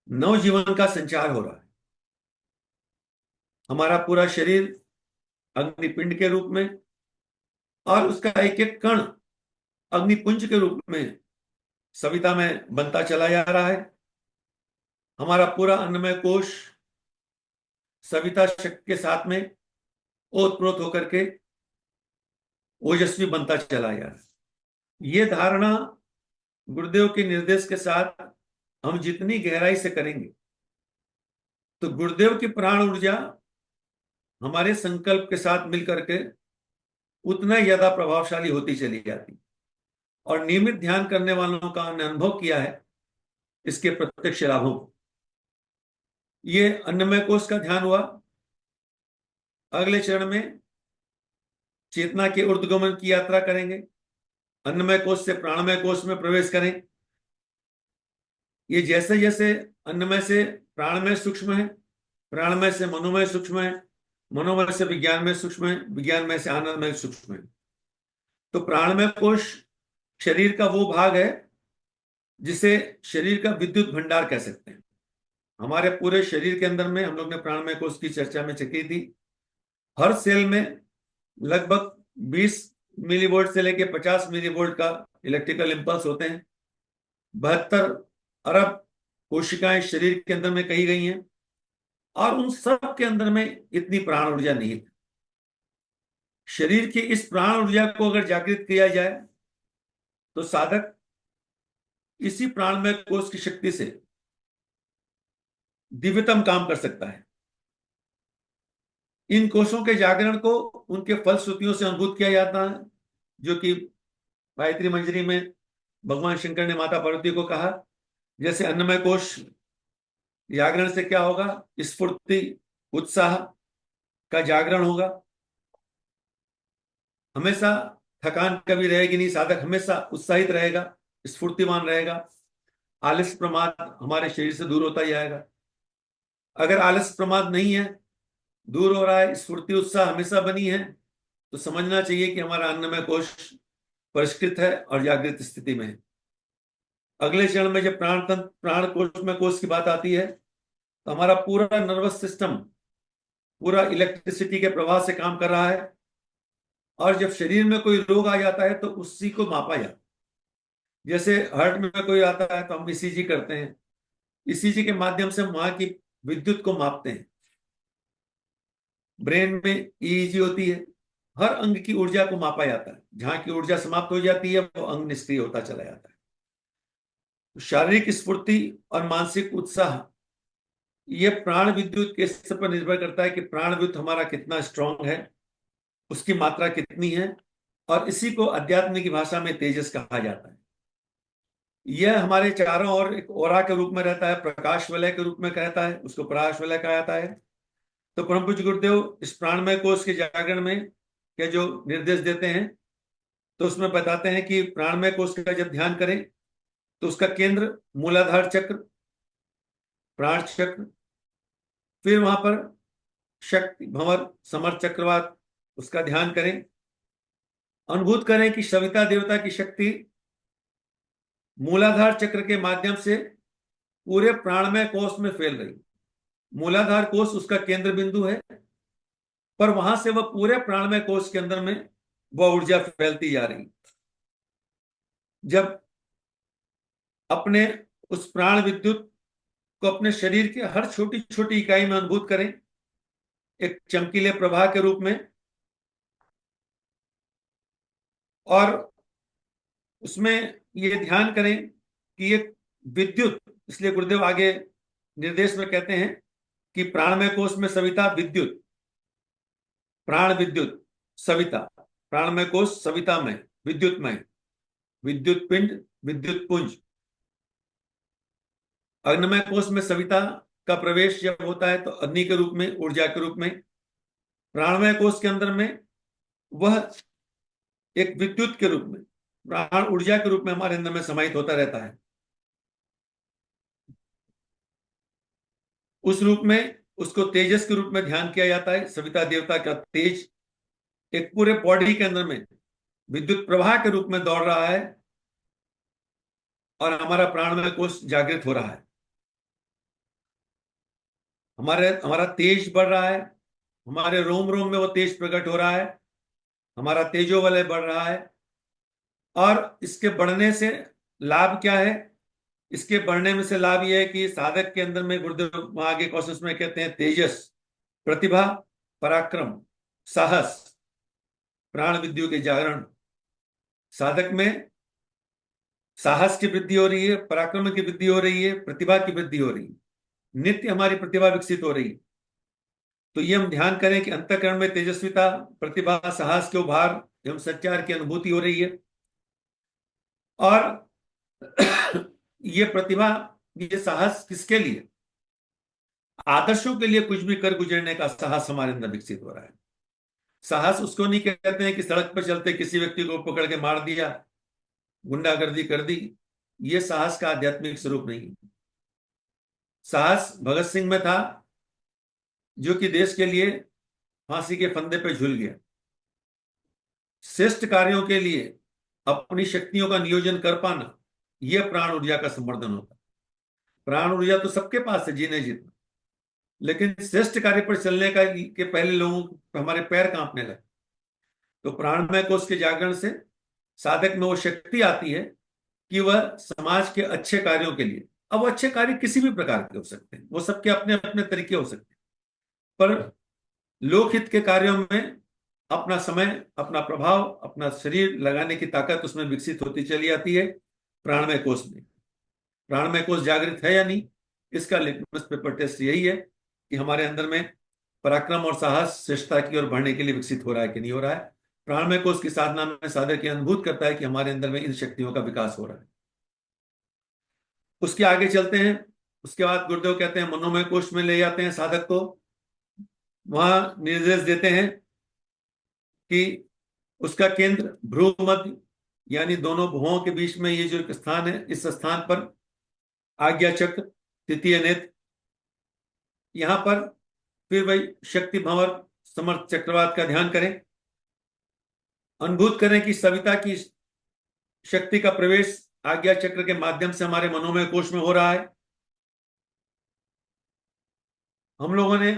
नवजीवन का संचार हो रहा है। हमारा पूरा शरीर अग्निपिंड के रूप में और उसका एक एक कण अग्निपुंज के रूप में सविता में बनता चला जा रहा है। हमारा पूरा अन्नमय कोश सविता शक्ति के साथ में ओतप्रोत होकर के ओजस्वी बनता चला जा रहा है। ये धारणा गुरुदेव के निर्देश के साथ हम जितनी गहराई से करेंगे तो गुरुदेव की प्राण ऊर्जा हमारे संकल्प के साथ मिलकर के उतना ज्यादा प्रभावशाली होती चली जाती। और नियमित ध्यान करने वालों का अनुभव किया है इसके प्रत्यक्ष लाभों को। ये अन्नमय कोश का ध्यान हुआ। अगले चरण में चेतना के ऊर्ध्वगमन की यात्रा करेंगे, अन्नमय कोश से प्राणमय कोश में प्रवेश करें। ये जैसे जैसे अन्नमय से प्राणमय सूक्ष्म है, प्राणमय से मनोमय सूक्ष्म है, मनोमय से विज्ञानमय सूक्ष्म है, विज्ञानमय से आनंदमय सूक्ष्म है। तो प्राणमय कोश शरीर का वो भाग है जिसे शरीर का विद्युत भंडार कह सकते हैं। हमारे पूरे शरीर के अंदर में हम लोग ने प्राणमय कोश की चर्चा में की थी। हर सेल में लगभग 20 मिलीवोल्ट से लेके 50 मिलीवोल्ट का इलेक्ट्रिकल इंपल्स होते हैं। 72 अरब कोशिकाएं शरीर के अंदर में कही गई हैं, और उन सब के अंदर में इतनी प्राण ऊर्जा नहीं है। शरीर की इस प्राण ऊर्जा को अगर जागृत किया जाए तो साधक इसी प्राणमय कोष की शक्ति से दिव्यतम काम कर सकता है। इन कोषों के जागरण को उनके फलश्रुतियों से अनुभूत किया जाता है, जो कि गायत्री मंजरी में भगवान शंकर ने माता पार्वती को कहा, जैसे अन्नमय कोष जागरण से क्या होगा, स्फूर्ति उत्साह का जागरण होगा। हमेशा थकान कभी रहेगी नहीं, साधक हमेशा उत्साहित रहेगा, स्फूर्तिमान रहेगा। आलस्य प्रमाद हमारे शरीर से दूर होता जाएगा। अगर आलस्य प्रमाद नहीं है, दूर हो रहा है, स्फूर्ति उत्साह हमेशा बनी है, तो समझना चाहिए कि हमारा अन्नमय कोष परिष्कृत है और जागृत स्थिति में है। अगले चरण में जब प्राण तंत्र प्राण कोष में कोष की बात आती है, तो हमारा पूरा नर्वस सिस्टम पूरा इलेक्ट्रिसिटी के प्रवाह से काम कर रहा है, और जब शरीर में कोई रोग आ जाता है तो उसी को मापा जाता है। जैसे हार्ट में कोई आता है तो हम ईसीजी करते हैं, ईसीजी के माध्यम से वहां की विद्युत को मापते हैं। ब्रेन में ईईजी होती है, हर अंग की ऊर्जा को मापा जाता है। जहां की ऊर्जा समाप्त हो जाती है वो अंग निष्क्रिय होता चला जाता है। तो शारीरिक स्फूर्ति और मानसिक उत्साह, ये प्राण विद्युत के स्तर पर निर्भर करता है कि प्राण विद्युत हमारा कितना स्ट्रांग है, उसकी मात्रा कितनी है, और इसी को अध्यात्म की भाषा में तेजस कहा जाता है। यह हमारे चारों ओर एक ओरा के रूप में रहता है, प्रकाश वलय के रूप में कहता है, उसको प्रकाश वलय कहा जाता है। तो परम पूज्य गुरुदेव इस प्राणमय कोष के जागरण में के जो निर्देश देते हैं, तो उसमें बताते हैं कि प्राणमय कोष का जब ध्यान करें तो उसका केंद्र मूलाधार चक्र, प्राण चक्र, फिर वहां पर शक्ति भंवर समर चक्रवात, उसका ध्यान करें। अनुभूत करें कि सविता देवता की शक्ति मूलाधार चक्र के माध्यम से पूरे प्राणमय कोष में फैल रही। मूलाधार कोष उसका केंद्र बिंदु है, पर वहां से वह पूरे प्राणमय कोष के अंदर में वह ऊर्जा फैलती जा रही। जब अपने उस प्राण विद्युत को अपने शरीर के हर छोटी छोटी इकाई में अनुभूत करें, एक चमकीले प्रवाह के रूप में, और उसमें ये ध्यान करें कि ये विद्युत, इसलिए गुरुदेव आगे निर्देश में कहते हैं कि प्राणमय कोष में सविता विद्युत, प्राण विद्युत सविता, प्राणमय कोष सवितामय विद्युतमय, विद्युत पिंड विद्युत पुंज। अग्निमय कोष में सविता का प्रवेश जब होता है तो अग्नि के रूप में, ऊर्जा के रूप में। प्राणमय कोष के अंदर में वह एक विद्युत के रूप में, प्राण ऊर्जा के रूप में हमारे अंदर में समाहित होता रहता है। उस रूप में उसको तेजस के रूप में ध्यान किया जाता है। सविता देवता का तेज एक पूरे बॉडी के अंदर में विद्युत प्रवाह के रूप में दौड़ रहा है, और हमारा प्राणमय कोष जागृत हो रहा है। हमारा तेज बढ़ रहा है, हमारे रोम रोम में वो तेज प्रकट हो रहा है, हमारा तेजो वलय बढ़ रहा है। और इसके बढ़ने से लाभ क्या है? इसके बढ़ने में से लाभ यह है कि साधक के अंदर में, गुरुदेव आगे क्वेश्चन में कहते हैं, तेजस, प्रतिभा, पराक्रम, साहस, प्राण विद्युत के जागरण, साधक में साहस की वृद्धि हो रही है, पराक्रम की वृद्धि हो रही है, प्रतिभा की वृद्धि हो रही है, नित्य हमारी प्रतिभा विकसित हो रही है। तो ये हम ध्यान करें कि अंतःकरण में तेजस्विता, प्रतिभा, साहस के उभार एवं सच्चार की अनुभूति हो रही है। और ये प्रतिभा, ये साहस किसके लिए? आदर्शों के लिए कुछ भी कर गुजरने का साहस हमारे अंदर विकसित हो रहा है। साहस उसको नहीं कहते हैं कि सड़क पर चलते किसी व्यक्ति को पकड़ के मार दिया, गुंडागर्दी कर दी। ये साहस का आध्यात्मिक स्वरूप नहीं है। साहस भगत सिंह में था, जो कि देश के लिए फांसी के फंदे पर झूल गया। श्रेष्ठ कार्यों के लिए अपनी शक्तियों का नियोजन कर पाना, यह प्राण ऊर्जा का संवर्धन होता है। प्राण ऊर्जा तो सबके पास है जीने जितना, लेकिन श्रेष्ठ कार्य पर चलने का के पहले लोगों को हमारे पैर कांपने लगे। तो प्राणमय कोष के जागरण से साधक में वो शक्ति आती है कि वह समाज के अच्छे कार्यों के लिए, अब वो अच्छे कार्य किसी भी प्रकार के हो सकते हैं, वो सबके अपने अपने तरीके हो सकते हैं, पर लोकहित के कार्यों में अपना समय, अपना प्रभाव, अपना शरीर लगाने की ताकत उसमें विकसित होती चली जाती है प्राणमय कोष में। प्राणमय कोष जागृत है या नहीं, इसका लिटमस पेपर टेस्ट यही है कि हमारे अंदर में पराक्रम और साहस श्रेष्ठता की ओर बढ़ने के लिए विकसित हो रहा है कि नहीं हो रहा है। प्राणमय कोष की साधना में साधक ये अनुभूत करता है कि हमारे अंदर में इन शक्तियों का विकास हो रहा है। उसके आगे चलते हैं। उसके बाद गुरुदेव कहते हैं मनोमय कोष में ले जाते हैं साधक को, वहां निर्देश देते हैं कि उसका केंद्र भ्रू मध्य यानी दोनों भुवों के बीच में ये जो एक स्थान है, इस स्थान पर आज्ञा चक्र, तृतीय नेत्र, यहां पर फिर वही शक्ति भंवर समर्थ चक्रवात का ध्यान करें। अनुभूत करें कि सविता की शक्ति का प्रवेश आज्ञा चक्र के माध्यम से हमारे मनोमय कोष में हो रहा है। हम लोगों ने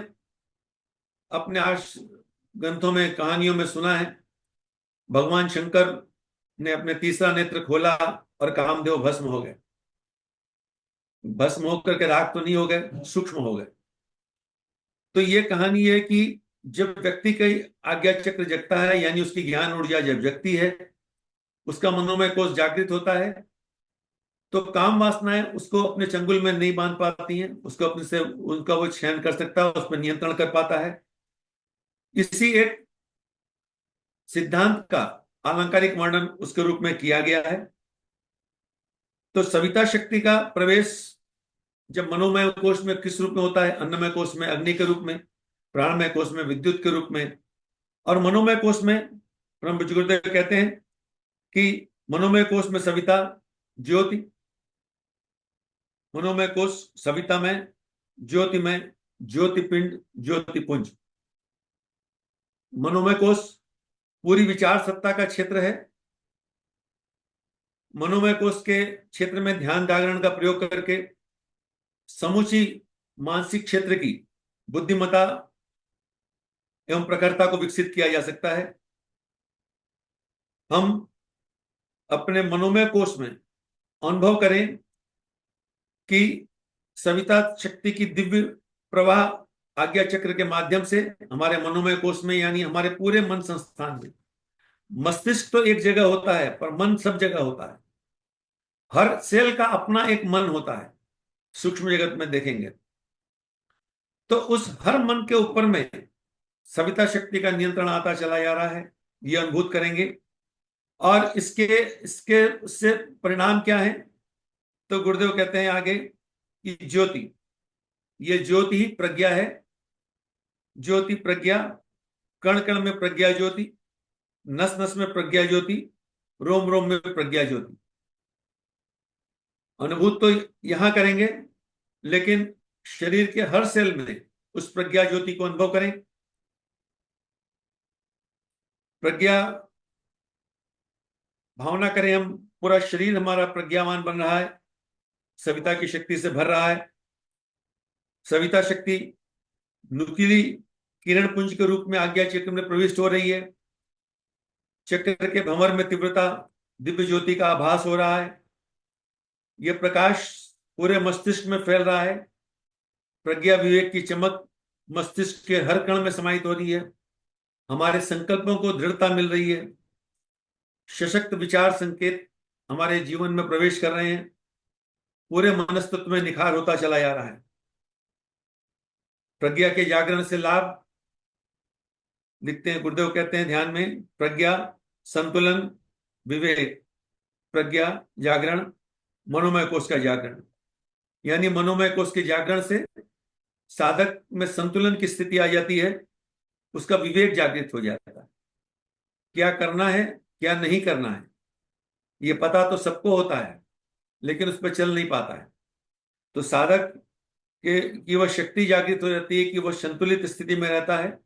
अपने आर्ष ग्रंथों में, कहानियों में सुना है, भगवान शंकर ने अपने तीसरा नेत्र खोला और कामदेव भस्म हो गए। भस्म होकर के राख तो नहीं हो गए, सूक्ष्म हो गए। तो ये कहानी है कि जब व्यक्ति का आज्ञा चक्र जगता है, यानी उसकी ज्ञान ऊर्जा जब जगती है, उसका मनोमय कोष जागृत होता है, तो काम वासनाएं उसको अपने चंगुल में नहीं बांध पाती हैं, उसको अपने से उनका वो छयन कर सकता है, उस पर नियंत्रण कर पाता है। इसी एक सिद्धांत का अलंकारिक वर्णन उसके रूप में किया गया है। तो सविता शक्ति का प्रवेश जब मनोमय कोष में किस रूप में होता है, अन्नमय कोष में अग्नि के रूप में, प्राणमय कोष में विद्युत के रूप में, और मनोमय कोष में परम पूज्य गुरुदेव कहते हैं कि मनोमय कोष में सविता ज्योति, मनोमय कोष सविता में ज्योतिमय, ज्योतिपिंड, ज्योतिपुंज। मनोमय कोष पूरी विचार सत्ता का क्षेत्र है। मनोमय कोष के क्षेत्र में ध्यान जागरण का प्रयोग करके समूची मानसिक क्षेत्र की बुद्धिमत्ता एवं प्रखरता को विकसित किया जा सकता है। हम अपने मनोमय कोष में अनुभव करें कि सविता शक्ति की दिव्य प्रवाह आज्ञा चक्र के माध्यम से हमारे मनोमय कोष में, यानी हमारे पूरे मन संस्थान में, मस्तिष्क तो एक जगह होता है पर मन सब जगह होता है। हर सेल का अपना एक मन होता है, सूक्ष्म जगत में देखेंगे तो उस हर मन के ऊपर में सविता शक्ति का नियंत्रण आता चला जा रहा है, ये अनुभूत करेंगे। और इसके इसके उससे परिणाम क्या है, तो गुरुदेव कहते हैं आगे कि ज्योति, ये ज्योति ही प्रज्ञा है। ज्योति प्रज्ञा, कण कण में प्रज्ञा ज्योति, नस नस में प्रज्ञा ज्योति, रोम रोम में प्रज्ञा ज्योति। अनुभूत तो यहां करेंगे, लेकिन शरीर के हर सेल में उस प्रज्ञा ज्योति को अनुभव करें। प्रज्ञा भावना करें, हम पूरा शरीर हमारा प्रज्ञावान बन रहा है, सविता की शक्ति से भर रहा है। सविता शक्ति नुकीली किरण पुंज के रूप में आज्ञा चक्र में प्रविष्ट हो रही है। चक्र के भंवर में तीव्रता दिव्य ज्योति का आभास हो रहा है। यह प्रकाश पूरे मस्तिष्क में फैल रहा है। प्रज्ञा विवेक की चमक मस्तिष्क के हर कण में समाहित हो रही है। हमारे संकल्पों को दृढ़ता मिल रही है। सशक्त विचार संकेत हमारे जीवन में प्रवेश कर रहे हैं। पूरे मनस्तत्व में निखार होता चला जा रहा है। प्रज्ञा के जागरण से लाभ लिखते हैं, गुरुदेव कहते हैं ध्यान में, प्रज्ञा, संतुलन, विवेक, प्रज्ञा, जागरण, मनोमय कोष का जागरण। यानी मनोमय कोष के जागरण से साधक में संतुलन की स्थिति आ जाती है, उसका विवेक जागृत हो जाता है। क्या करना है, क्या नहीं करना है, ये पता तो सबको होता है, लेकिन उस पर चल नहीं पाता है। तो साधक के की वह शक्ति जागृत हो जाती है कि वह संतुलित स्थिति में रहता है।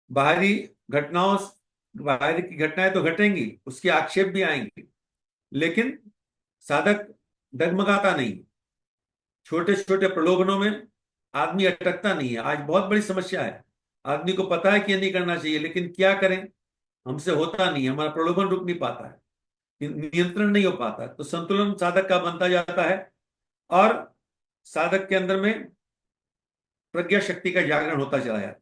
बाहरी घटनाओं, बाहरी की घटनाएं तो घटेंगी, उसके आक्षेप भी आएंगे, लेकिन साधक डगमगाता नहीं। छोटे छोटे प्रलोभनों में आदमी अटकता नहीं है। आज बहुत बड़ी समस्या है, आदमी को पता है कि ये नहीं करना चाहिए, लेकिन क्या करें, हमसे होता नहीं है, हमारा प्रलोभन रुक नहीं पाता है, नियंत्रण नहीं हो पाता, तो संतुलन साधक का बनता जाता है और साधक के अंदर में प्रज्ञा शक्ति का जागरण होता चला जाता है।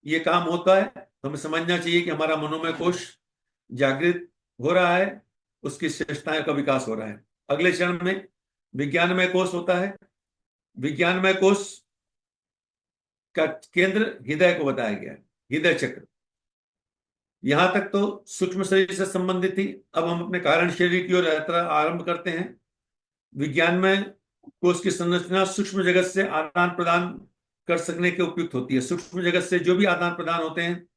ये काम होता है तो हमें समझना चाहिए कि हमारा मनोमय कोश जागृत हो रहा है, उसकी श्रेष्ठताएं का विकास हो रहा है। अगले चरण में विज्ञानमय कोश होता है। विज्ञानमय कोश का केंद्र हृदय को बताया गया है, हृदय चक्र। यहां तक तो सूक्ष्म शरीर से संबंधित थी। अब हम अपने कारण शरीर की ओर यात्रा आरंभ करते हैं। विज्ञान में कोश की संरचना सूक्ष्म जगत से आदान प्रदान कर सकने के उपयुक्त होती है। सूक्ष्म जगत से जो भी आदान प्रदान होते हैं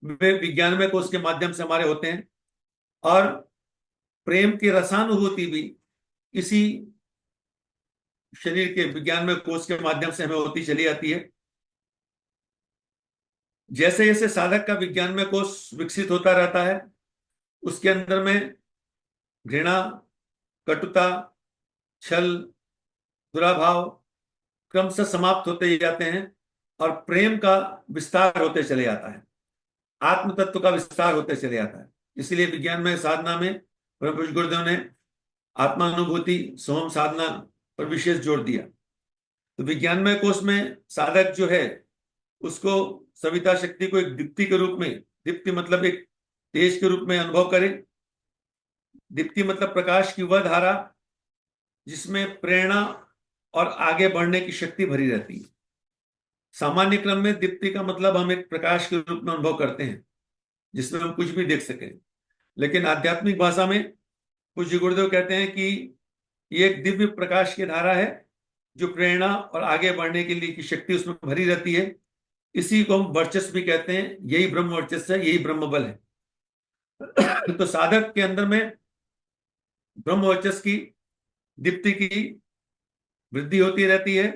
वे विज्ञान में कोश के माध्यम से हमारे होते हैं, और प्रेम की रसानुभूति भी इसी शरीर के विज्ञान में कोश के माध्यम से हमें होती चली जाती है। जैसे जैसे साधक का विज्ञान में कोश विकसित होता रहता है, उसके अंदर में घृणा, कटुता, छल, दुराभाव क्रमशः समाप्त होते जाते हैं और प्रेम का विस्तार होते चले जाता है, आत्म तत्व का विस्तार होते चले जाता है। इसलिए विज्ञान में साधना में परम पूज्य गुरुदेव ने आत्मानुभूति सोम साधना पर विशेष जोर दिया। तो विज्ञान में कोष में साधक जो है उसको सविता शक्ति को एक दीप्ति के रूप में, दीप्ति मतलब एक तेज के रूप में अनुभव करे। दीप्ति मतलब प्रकाश की वह धारा जिसमें प्रेरणा और आगे बढ़ने की शक्ति भरी रहती है। सामान्य क्रम में दीप्ति का मतलब हम एक प्रकाश के रूप में अनुभव करते हैं जिसमें हम कुछ भी देख सकें, लेकिन आध्यात्मिक भाषा में पूज्य गुरुदेव कहते हैं कि ये एक दिव्य प्रकाश की धारा है जो प्रेरणा और आगे बढ़ने के लिए की शक्ति उसमें भरी रहती है। इसी को हम वर्चस्व भी कहते हैं। यही ब्रह्म वर्चस्व है, यही ब्रह्म बल है। तो साधक के अंदर में ब्रह्म वर्चस्व की दीप्ति की वृद्धि होती रहती है।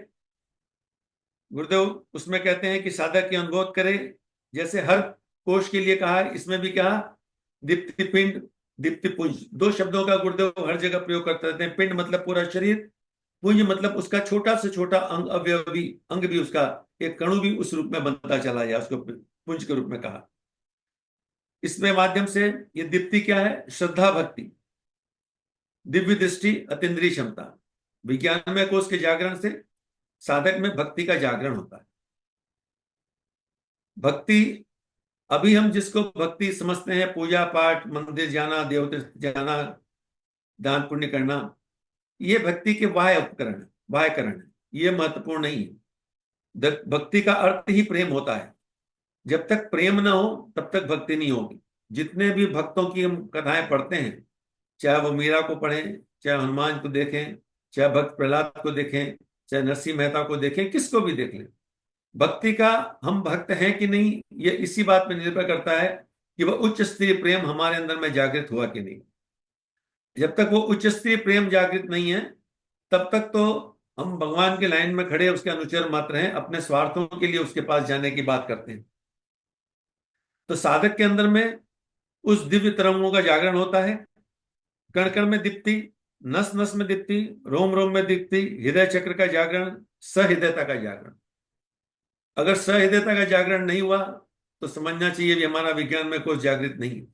गुरुदेव उसमें कहते हैं कि साधक की अनुभव करे, जैसे हर कोश के लिए कहा, इसमें भी कहा दीप्ति पिंड, दीप्ति पुंज। दो शब्दों का गुरुदेव हर जगह प्रयोग करते रहते हैं। पिंड मतलब पूरा शरीर, पुंज मतलब उसका छोटा से छोटा अंग, अवयव भी, अंग भी, उसका एक कणु भी उस रूप में बनता चला जाए, उसको पुंज के रूप में कहा। इसमें माध्यम से ये दीप्ति क्या है? श्रद्धा, भक्ति, दिव्य दृष्टि, अतीन्द्रिय क्षमता। विज्ञान में कोश के जागरण से साधक में भक्ति का जागरण होता है। भक्ति, अभी हम जिसको भक्ति समझते हैं, पूजा पाठ, मंदिर जाना, देवता जाना, दान पुण्य करना, ये भक्ति के बाह्य उपकरण है, बाह्यकरण है, ये महत्वपूर्ण नहीं है। भक्ति का अर्थ ही प्रेम होता है। जब तक प्रेम ना हो तब तक भक्ति नहीं होगी। जितने भी भक्तों की हम कथाएं पढ़ते हैं, चाहे वो मीरा को पढ़ें, चाहे हनुमान को देखें, चाहे भक्त प्रहलाद को देखें, चाहे नरसिंह मेहता को देखें, किसको भी देख लें, भक्ति का हम भक्त हैं कि नहीं, ये इसी बात पर निर्भर करता है कि वह उच्च स्तरीय प्रेम हमारे अंदर में जागृत हुआ कि नहीं। जब तक वो उच्च स्तरीय प्रेम जागृत नहीं है तब तक तो हम भगवान के लाइन में खड़े उसके अनुचर मात्र हैं, अपने स्वार्थों के लिए उसके पास जाने की बात करते हैं। तो साधक के अंदर में उस दिव्य तरंगों का जागरण होता है। कण कण में दीप्ति, नस नस में दीप्ति, रोम रोम में दीप्ति, हृदय चक्र का जागरण, सहृदयता का जागरण। अगर सहृदयता का जागरण नहीं हुआ तो समझना चाहिए कि हमारा विज्ञान में कोष जागृत नहीं है।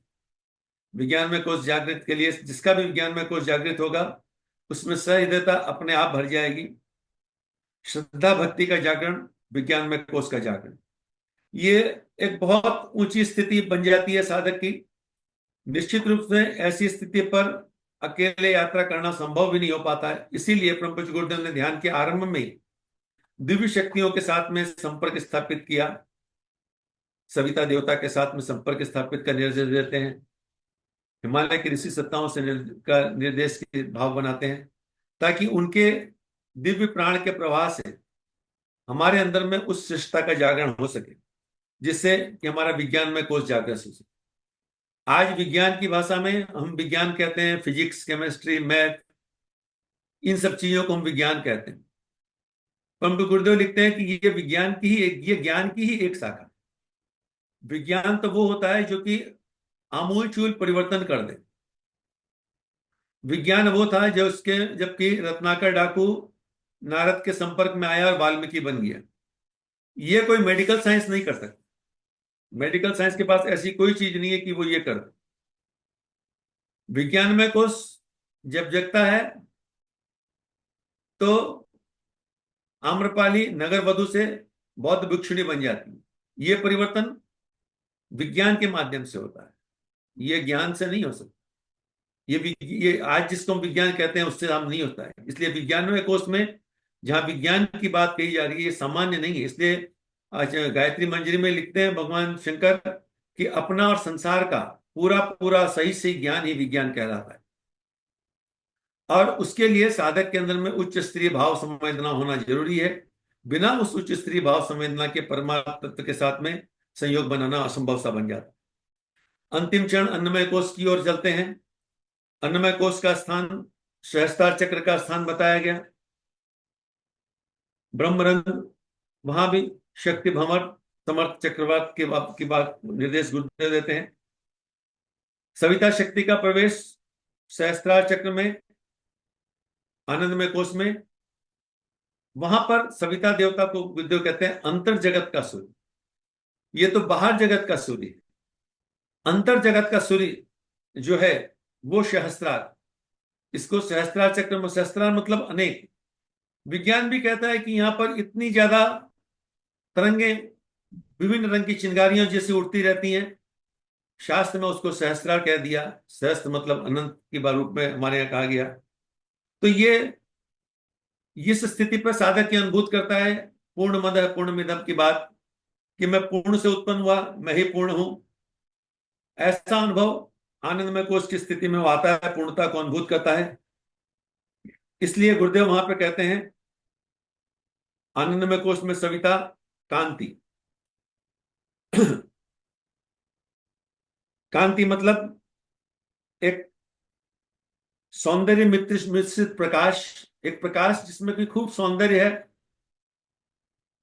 विज्ञान में कोष जागृत के लिए जिसका भी विज्ञान में कोष जागृत होगा उसमें सहृदयता अपने आप भर जाएगी। श्रद्धा, भक्ति का जागरण, विज्ञान में कोष का जागरण, ये एक बहुत ऊंची स्थिति बन जाती है साधक की। निश्चित रूप से ऐसी स्थिति पर अकेले यात्रा करना संभव भी नहीं हो पाता है। इसीलिए परम पूज्य गुरुदेव ने ध्यान के आरंभ में ही दिव्य शक्तियों के साथ में संपर्क स्थापित किया, सविता देवता के साथ में संपर्क स्थापित का निर्देश देते हैं, हिमालय की ऋषि सत्ताओं से का निर्देश के भाव बनाते हैं, ताकि उनके दिव्य प्राण के प्रवाह से हमारे अंदर में उस श्रेष्ठता का जागरण हो सके, जिससे कि हमारा विज्ञान में कोष जागृत हो सके। आज विज्ञान की भाषा में हम विज्ञान कहते हैं, फिजिक्स, केमिस्ट्री, मैथ, इन सब चीजों को हम विज्ञान कहते हैं। परंतु गुरुदेव लिखते हैं कि ये विज्ञान की ही ये ज्ञान की ही एक शाखा। विज्ञान तो वो होता है जो कि आमूलचूल परिवर्तन कर दे। विज्ञान वो था जो उसके जबकि रत्नाकर डाकू नारद के संपर्क में आया और वाल्मीकि बन गया। ये कोई मेडिकल साइंस नहीं कर सकता। मेडिकल साइंस के पास ऐसी कोई चीज नहीं है कि वो ये कर दे। विज्ञान में कोष जब जगता है तो आम्रपाली नगर वधु से बौद्ध भिक्षुणी बन जाती है। ये परिवर्तन विज्ञान के माध्यम से होता है, ये ज्ञान से नहीं हो सकता। ये आज जिसको हम विज्ञान कहते हैं उससे हम नहीं होता है। इसलिए विज्ञानमय कोष में जहां विज्ञान की बात कही जा रही है ये सामान्य नहीं है। इसलिए आज गायत्री मंजरी में लिखते हैं भगवान शंकर कि अपना और संसार का पूरा पूरा सही सही ज्ञान ही विज्ञान कहलाता है। और उसके लिए साधक के अंदर में उच्च स्तरीय भाव संवेदना होना जरूरी है। बिना उस उच्च स्तरीय भाव संवेदना के परमात्म तत्व के साथ में संयोग बनाना असंभव सा बन जाता है। अंतिम क्षण अन्नमय कोष की ओर चलते हैं। अन्नमय कोष का स्थान सहस्त्रार चक्र का स्थान बताया गया। ब्रह्मरंध्र, वहां भी शक्ति भंवर समर्थ चक्रवात की बात निर्देश गुरुदेव देते हैं। सविता शक्ति का प्रवेश सहस्त्रार चक्र में, आनंदमय कोष में। वहां पर सविता देवता को गुरुदेव कहते हैं अंतर जगत का सूर्य। ये तो बाहर जगत का सूर्य है। अंतर जगत का सूर्य जो है वो सहस्त्रार। इसको सहस्त्रार चक्र में, सहस्त्रार मतलब अनेक। विज्ञान भी कहता है कि यहां पर इतनी ज्यादा तरंगे विभिन्न रंग की चिंगारियों जैसी उड़ती रहती हैं। शास्त्र में उसको सहस्त्रार कह दिया। सहस्त्र मतलब अनंत के रूप में हमारे यहाँ कहा गया। तो ये इस स्थिति पर साधक की अनुभूत करता है पूर्ण मद पूर्ण मिदम की बात, कि मैं पूर्ण से उत्पन्न हुआ, मैं ही पूर्ण हूं। ऐसा अनुभव आनंदमय कोष की स्थिति में वो आता है, पूर्णता को अनुभूत करता है। इसलिए गुरुदेव वहां पे कहते हैं आनंदमय कोष में सविता कांति। कांति मतलब एक सौंदर्य मिश्रित प्रकाश, एक प्रकाश जिसमें कि खूब सौंदर्य है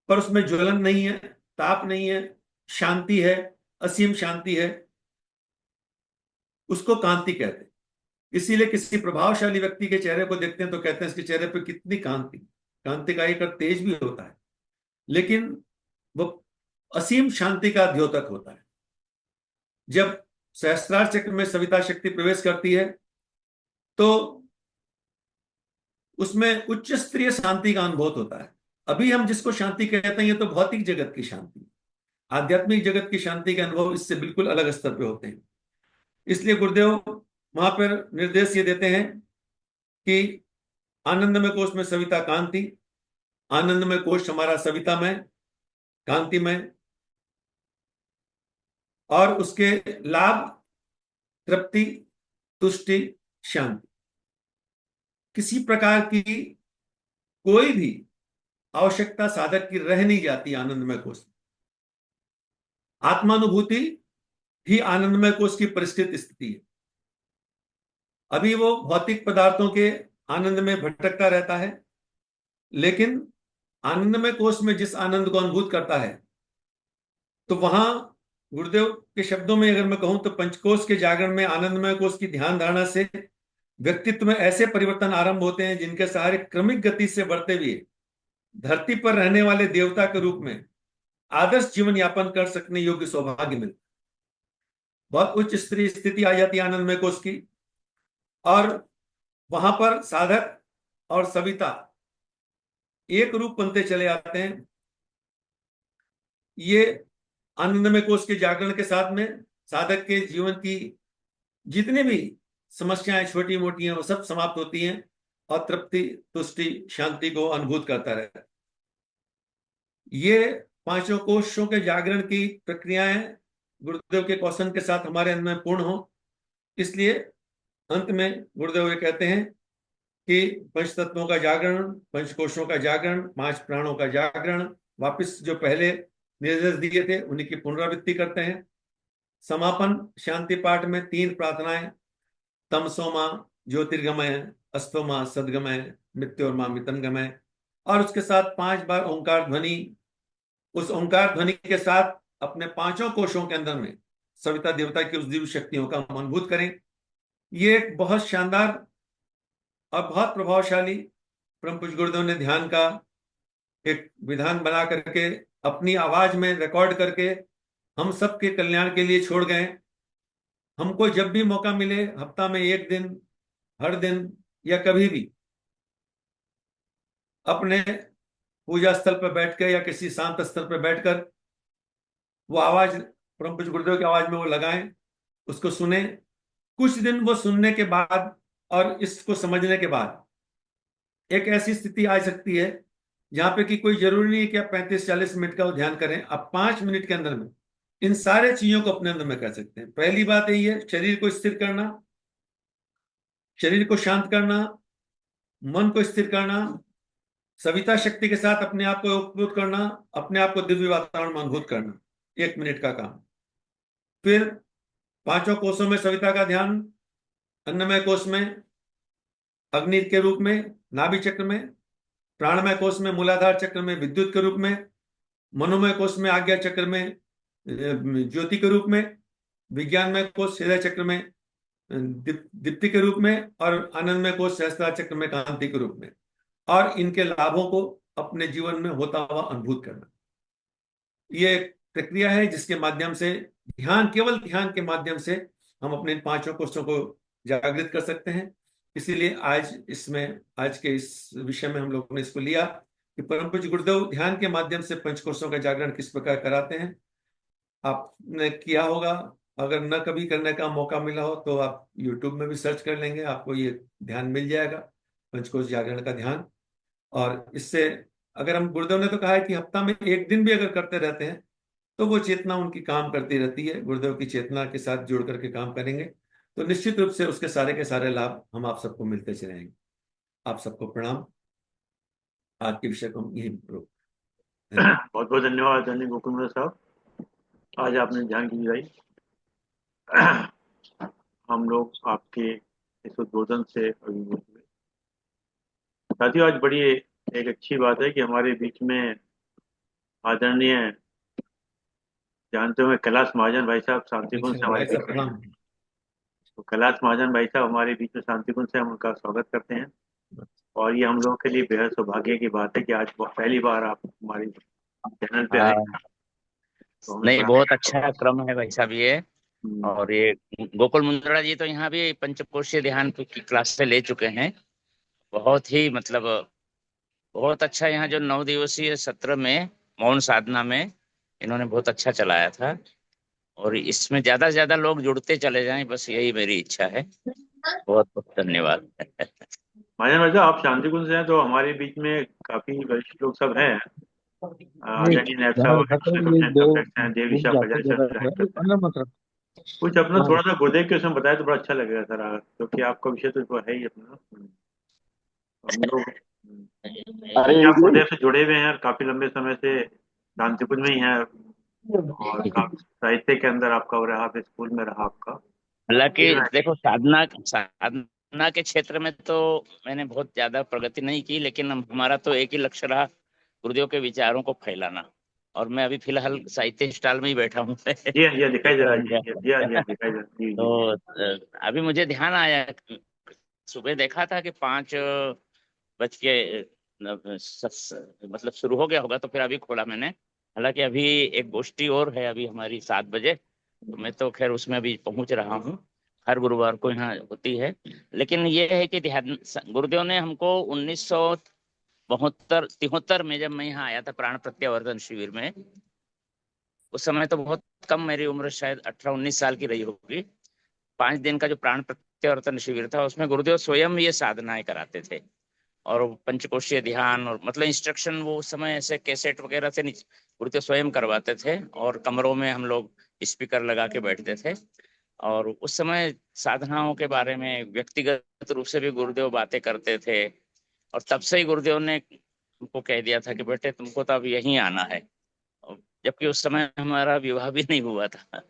पर उसमें ज्वलन नहीं है, ताप नहीं है, शांति है, असीम शांति है। उसको कांति कहते हैं। इसीलिए किसी प्रभावशाली व्यक्ति के चेहरे को देखते हैं तो कहते हैं इसके चेहरे पे कितनी कांति। कांति का एक तेज भी होता है, लेकिन वो असीम शांति का द्योतक होता है। जब सहस्त्रार चक्र में सविता शक्ति प्रवेश करती है तो उसमें उच्च स्तरीय शांति का अनुभव होता है। अभी हम जिसको शांति कहते हैं ये तो भौतिक जगत की शांति। आध्यात्मिक जगत की शांति के अनुभव इससे बिल्कुल अलग स्तर पे होते हैं। इसलिए गुरुदेव वहां पर निर्देश ये देते हैं कि आनंदमय कोष में सविता कांति। आनंदमय कोष हमारा सवितामय, कांतिमय, और उसके लाभ तृप्ति, तुष्टि, शांति। किसी प्रकार की कोई भी आवश्यकता साधक की रह नहीं जाती आनंदमय कोष में। आत्मानुभूति ही आनंदमय कोष की परिष्कृत स्थिति है। अभी वो भौतिक पदार्थों के आनंद में भटकता रहता है, लेकिन आनंदमय कोष में जिस आनंद को अनुभूत करता है तो वहां गुरुदेव के शब्दों में अगर मैं कहूं तो पंचकोश के जागरण में आनंदमय कोष की ध्यान धारणा से व्यक्तित्व में ऐसे परिवर्तन आरंभ होते हैं जिनके सहारे क्रमिक गति से बढ़ते हुए धरती पर रहने वाले देवता के रूप में आदर्श जीवन यापन कर सकने योग्य सौभाग्य मिलता। बहुत उच्च स्तरीय स्थिति आ जाती है आनंदमय कोष की, और वहां पर साधक और सविता एक रूप बनते चले आते हैं। ये आनंदमय कोष के जागरण के साथ में साधक के जीवन की जितनी भी समस्याएं छोटी मोटी हैं वो सब समाप्त होती हैं और तृप्ति, तुष्टि, शांति को अनुभूत करता रहता है। ये पांचों कोशों के जागरण की प्रक्रियाएं गुरुदेव के क्वेश्चन के साथ हमारे अंदर में पूर्ण हो। इसलिए अंत में गुरुदेव ये कहते हैं कि पंच तत्वों का जागरण, पंचकोशों का जागरण, पांच प्राणों का जागरण, वापस जो पहले निर्देश दिए थे उन्हीं की पुनरावृत्ति करते हैं। समापन शांति पाठ में 3 प्रार्थनाएं, तमसोमा ज्योतिर्गमय, अस्तोमा सदगमय, मृत्योर्मा मितनगमय, और उसके साथ 5 बार ओंकार ध्वनि। उस ओंकार ध्वनि के साथ अपने पांचों कोशों के अंदर में सविता देवता की उस दिव्य शक्तियों का अनुभूत करें। ये एक बहुत शानदार और बहुत प्रभावशाली परम पूज्य गुरुदेव ने ध्यान का एक विधान बना करके अपनी आवाज में रिकॉर्ड करके हम सबके कल्याण के लिए छोड़ गए। हमको जब भी मौका मिले, हफ्ता में एक दिन, हर दिन, या कभी भी अपने पूजा स्थल पर बैठकर या किसी शांत स्थल पर बैठकर वो आवाज, परम पूज्य गुरुदेव की आवाज में वो लगाएं, उसको सुने। कुछ दिन वो सुनने के बाद और इसको समझने के बाद एक ऐसी स्थिति आ सकती है जहां पे कि कोई जरूरी नहीं है कि आप 35-40 मिनट का वो ध्यान करें। आप 5 मिनट के अंदर में इन सारे चीजों को अपने अंदर में कर सकते हैं। पहली बात यही है, शरीर को स्थिर करना, शरीर को शांत करना, मन को स्थिर करना, सविता शक्ति के साथ अपने आप को उपभूत करना, अपने आप को दिव्य वातावरण में अनुभूत करना। 1 मिनट का काम। फिर पांचों कोषों में सविता का ध्यान, अन्नमय कोष में अग्नि के रूप में नाभि चक्र में, प्राणमय कोष में मूलाधार चक्र में विद्युत के रूप में, मनोमय कोष में आज्ञा चक्र में ज्योति के रूप में, विज्ञानमय कोष हृदय चक्र में दीप्ति के रूप में, और आनंदमय कोष सहस्त्रार चक्र में कांति के रूप में। और इनके लाभों को अपने जीवन में होता हुआ अनुभूत करना। ये एक प्रक्रिया है जिसके माध्यम से ध्यान, केवल ध्यान के माध्यम से हम अपने इन पांचों कोषों को जागृत कर सकते हैं। इसीलिए आज के इस विषय में हम लोगों ने इसको लिया कि परम पूज्य गुरुदेव ध्यान के माध्यम से पंचकोशों का जागरण किस प्रकार कराते हैं। आपने किया होगा, अगर न कभी करने का मौका मिला हो तो आप YouTube में भी सर्च कर लेंगे, आपको ये ध्यान मिल जाएगा, पंचकोश जागरण का ध्यान। और इससे अगर हम, गुरुदेव ने तो कहा है कि हफ्ता में एक दिन भी अगर करते रहते हैं तो वो चेतना उनकी काम करती रहती है। गुरुदेव की चेतना के साथ जुड़ करके काम करेंगे तो निश्चित रूप से उसके सारे के सारे लाभ हम आप सबको मिलते चलेंगे। आप सबको प्रणाम। आज के विषय को हम यही रोक। बहुत बहुत धन्यवाद धन्य गोकुल साहब, आज आपने ध्यान की भाई। हम लोग आपके इस उद्बोधन से अभिभूत हुए। साथियों, आज बड़ी एक अच्छी बात है कि हमारे बीच में आदरणीय, जानते हुए कैलाश महाजन भाई साहब शांतिकुंज से हमारे भाई बीच साहब में हैं। प्रणाम। तो कैलाश महाजन भाई साहब हमारे बीच में शांतिकुंज से, हम उनका स्वागत करते हैं। और ये हम लोगों के लिए बेहद सौभाग्य की बात है कि आज पहली बार आप हमारे चैनल पे आए हैं। हाँ, तो हमें नहीं बड़ा बहुत अच्छा क्रम है भाई साहब ये। हम्म, और ये गोकुल मुंद्रा जी तो यहाँ भी पंचकोशीय ध्यान की क्लासें ले चुके हैं। बहुत ही मतलब बहुत अच्छा, यहाँ जो 9 दिवसीय सत्र में मौन साधना में इन्होंने बहुत अच्छा चलाया था। और इसमें ज्यादा से ज्यादा लोग जुड़ते चले जाएं, बस यही मेरी इच्छा है। बहुत बहुत धन्यवाद। महाजन भाई साहब, आप शांतिकुंज से हैं तो हमारे बीच में काफी वरिष्ठ लोग सब हैं। नहीं, आदरणीय नायब यहाँ साहब लिखा था हमारे ये सबसे दो सब्जेक्ट हैं, देव ग्रुप ऋषभ का जाके दे जैसे रहा जाहिर है करते हैं। अंदर मतलब। कुछ अपना हाँ, थोड़ा सा गुरुदेव के उसमें बताया तो बड़ा अच्छा लगेगा सर, क्योंकि आपका विषय तो है ही अपना। हम लोग अरे क्योंकि आप गुरुदेव से जुड़े हुए हैं और काफी लंबे समय से शांतिकुंज में ही हैं, और काफी साहित्य के अंदर आपका हो रहा है, स्कूल में रहा आपका। हालांकि ठीक है। देखो, साधना साधना के क्षेत्र में तो मैंने बहुत ज्यादा प्रगति नहीं की, लेकिन हमारा तो एक ही लक्ष्य रहा, गुरुदेव के विचारों को फैलाना। और मैं अभी फिलहाल साहित्य स्टॉल में ही बैठा हूँ। ये दिखाई दे रहा है, चित्तरंजन। ये दिखाई दे रहा है, जी जी जी। तो अभी मुझे ध्यान आया, सुबह देखा था कि 5 बज के मतलब शुरू हो गया होगा, तो फिर अभी खोला मैंने। हालांकि अभी एक गोष्ठी और है अभी हमारी 7 बजे, तो मैं तो खैर उसमें अभी पहुंच रहा हूँ। हर गुरुवार को यहाँ होती है। लेकिन ये है कि ध्यान, गुरुदेव ने हमको 1972-73 में, जब मैं यहाँ आया था प्राण प्रत्यावर्तन शिविर में, उस समय तो बहुत कम, मेरी उम्र शायद 18-19 साल की रही होगी। 5 दिन का जो प्राण प्रत्यावर्तन शिविर था, उसमें गुरुदेव स्वयं ये साधनाएं कराते थे। और वो पंचकोशीय ध्यान, और मतलब इंस्ट्रक्शन वो उस समय ऐसे कैसेट वगैरह से नहीं, गुरुदेव स्वयं करवाते थे। और कमरों में हम लोग स्पीकर लगा के बैठते थे। और उस समय साधनाओं के बारे में व्यक्तिगत रूप से भी गुरुदेव बातें करते थे। और तब से ही गुरुदेव ने हमको कह दिया था कि बेटे तुमको तो अब यहीं आना है। जबकि उस समय हमारा विवाह भी नहीं हुआ था,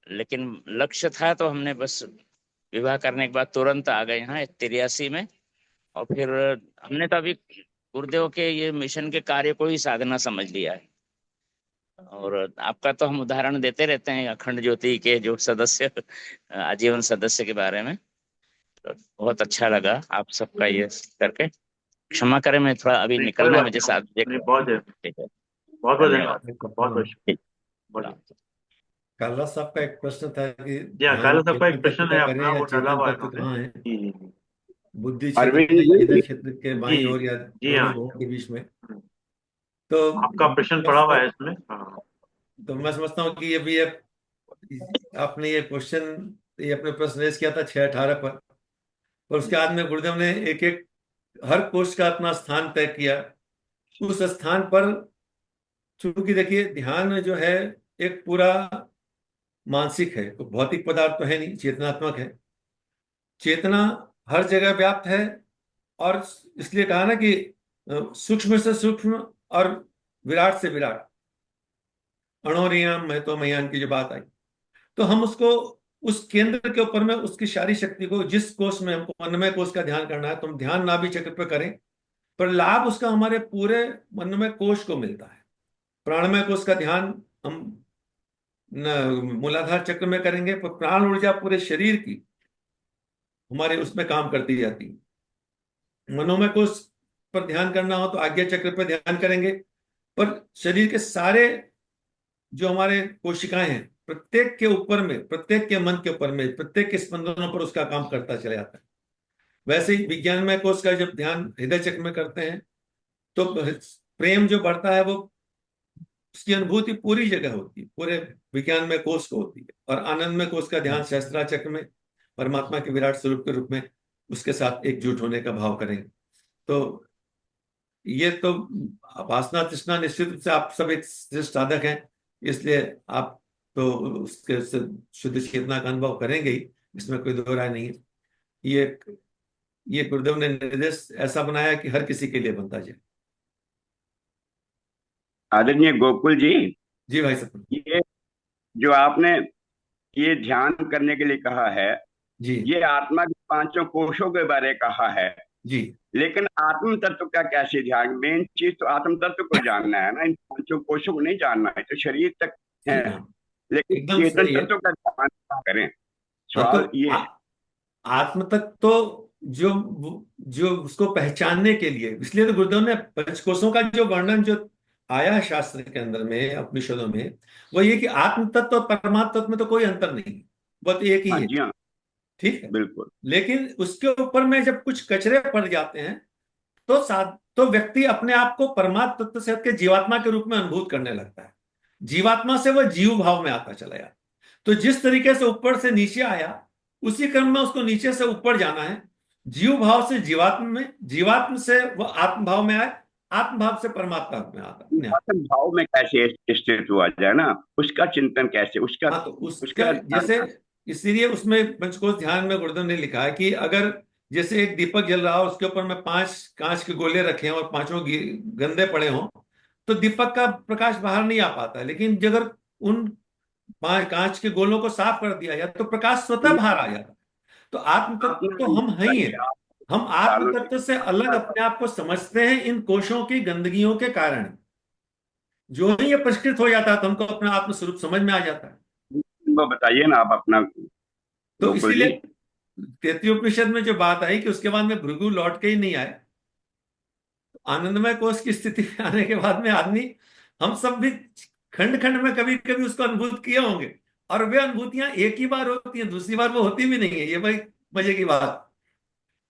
लेकिन लक्ष्य था, तो हमने बस विवाह करने के बाद तुरंत आ गए यहाँ 83 में। और फिर हमने तो अभी गुरुदेव के ये मिशन के कार्य को ही साधना समझ लिया है। और आपका तो हम उदाहरण देते रहते हैं अखंड ज्योति के जो सदस्य, आजीवन सदस्य के बारे में। तो बहुत अच्छा लगा आप सबका ये करके। क्षमा करें, मैं थोड़ा अभी नहीं, कोई निकलना है बात मुझे नहीं, 7 बजे। नहीं बहुत है, ठीक है, बहुत बहुत धन्यवाद। धन्यवाद, बहुत बहुत ठीक। बहुत काला साहब का एक प्रश्न था कि जी हाँ, ध्यान काला साहब का एक चेतन प्रश्न तत्व है का अपना, करें या वो डाला चेतन हुआ है तत्व उन्होंने। कहाँ है, जी जी जी बुद्धि क्षेत्र अरविंद में या हृदय जी। क्षेत्र के जी बाईं जी ओर या जी हाँ। दोनों भुवों के बीच में। हम्म, तो आपका प्रश्न मैं पड़ा हुआ समझ- है इसमें। हाँ मैं समझता हूँ कि अभी आपने ये क्वेश्चन, ये अपने प्रश्न रेज किया था 6/18 पर, और उसके बाद में गुरुदेव ने एक एक हर कोष का अपना स्थान तय किया। उस स्थान पर, चूंकि देखिए ध्यान जो है एक पूरा मानसिक है, तो भौतिक पदार्थ तो है नहीं, चेतनात्मक है। चेतना हर जगह व्याप्त है, और इसलिए कहा ना कि सूक्ष्म से सूक्ष्म और विराट से विराट, अणोरियाम महतो मयान की जो बात आई, तो हम उसको उस केंद्र के ऊपर में उसकी सारी शक्ति को, जिस कोष में हमको अन्नमय कोष का ध्यान करना है, तो हम ध्यान नाभि चक्र पर करें, पर लाभ उसका हमारे पूरे अन्नमय कोष को मिलता है। प्राणमय कोष का ध्यान हम मूलाधार चक्र में करेंगे, पर प्राण ऊर्जा पूरे शरीर की हमारे उसमें काम करती जाती है। मनोमय कोष पर ध्यान करना हो तो आज्ञा चक्र पर ध्यान करेंगे, पर शरीर के सारे जो हमारे कोशिकाएं हैं, प्रत्येक के ऊपर में, प्रत्येक के मन के ऊपर में, प्रत्येक के स्पंदनों पर उसका काम करता चला जाता है। वैसे ही विज्ञानमय कोष का जब ध्यान हृदय चक्र में करते हैं, तो प्रेम जो बढ़ता है, वो उसकी अनुभूति पूरी जगह होती है, पूरे विज्ञान में कोष को होती है। और आनंद में कोष का ध्यान सहस्त्रा चक्र में परमात्मा के विराट स्वरूप के रूप में उसके साथ एकजुट होने का भाव करेंगे। तो ये तो वासना तृष्णा निश्चित रूप से आप सब एक श्रेष्ठ साधक हैं, इसलिए आप तो उसके से शुद्ध चेतना का अनुभव करेंगे ही, इसमें कोई दो राय नहीं है। ये गुरुदेव ने निर्देश ऐसा बनाया कि हर किसी के लिए बनता जाए। आदरणीय गोकुल जी, जी भाई साहब। ये जो आपने ये ध्यान करने के लिए कहा है, जी ये आत्मा के पांचों कोषों के बारे में कहा है, जी लेकिन आत्म तत्व का कैसे ध्यान? मेन चीज तो आत्म तत्व को जानना है ना, इन पांचों कोषों को नहीं जानना है, तो शरीर तक है। जी हाँ, लेकिन एकदम चेतन सही है। तत्व का ध्यान क्या करें? हाँ, तो सवाल ये है। आत्म तक तो जो जो उसको पहचानने के लिए, इसलिए तो गुरुदेव ने पंचकोशों का जो वर्णन जो आया है शास्त्र के अंदर में, उपनिषदों में, वो ये कि आत्म तत्व और परमात्म तत्व में तो कोई अंतर नहीं, वो तो एक ही हाँ है। जी, हाँ ठीक है। बिल्कुल। लेकिन उसके ऊपर में जब कुछ कचरे पड़ जाते हैं, तो व्यक्ति अपने आप को परमात्म तत्व से हटके जीवात्मा के रूप में अनुभूत करने लगता है। जीवात्मा से वह जीव भाव में आता चला जाता। तो जिस तरीके से ऊपर से नीचे आया, उसी क्रम में उसको नीचे से ऊपर जाना है। जीव भाव से जीवात्मा में, जीवात्म से वह आत्म भाव में आए, आत्म भाव से परमात्मा में आता अपने आप। आत्म भाव में कैसे स्थित हुआ जाए ना, उसका चिंतन कैसे, उसका हाँ, तो उसका उसका ध्यान जैसे, इसीलिए उसमें पंचकोश ध्यान में गुरुदेव ने लिखा है कि अगर जैसे एक दीपक जल रहा हो, उसके ऊपर में 5 कांच के गोले रखे हों और पांचों गंदे पड़े हों, तो दीपक का प्रकाश बाहर नहीं आ पाता है। लेकिन अगर उन 5 कांच के गोलों को साफ कर दिया जाए, तो प्रकाश स्वतः बाहर आ जाता है। तो आत्म तत्व अपना तो भी हम हैं ही बताइए हैं। आप। हम आत्म सालों से तत्व से अलग अपने आप को समझते हैं इन कोशों की गंदगियों के कारण। जो ही ये परिष्कृत हो जाता है, तो हमको अपना आत्म स्वरूप समझ में आ जाता है। वो बताइए ना आप अपना, तो गोकुल इसीलिए जी। तैत्तिरीय उपनिषद में जो बात आई कि उसके बाद में भृगु लौट के ही नहीं आए, आनंदमय कोश की स्थिति में आने के बाद में आदमी, हम सब भी खंड खंड में कभी कभी उसको अनुभूत किए होंगे, और वे अनुभूतियां एक ही बार होती हैं, दूसरी बार वो होती भी नहीं है। ये भाई मजे की बात।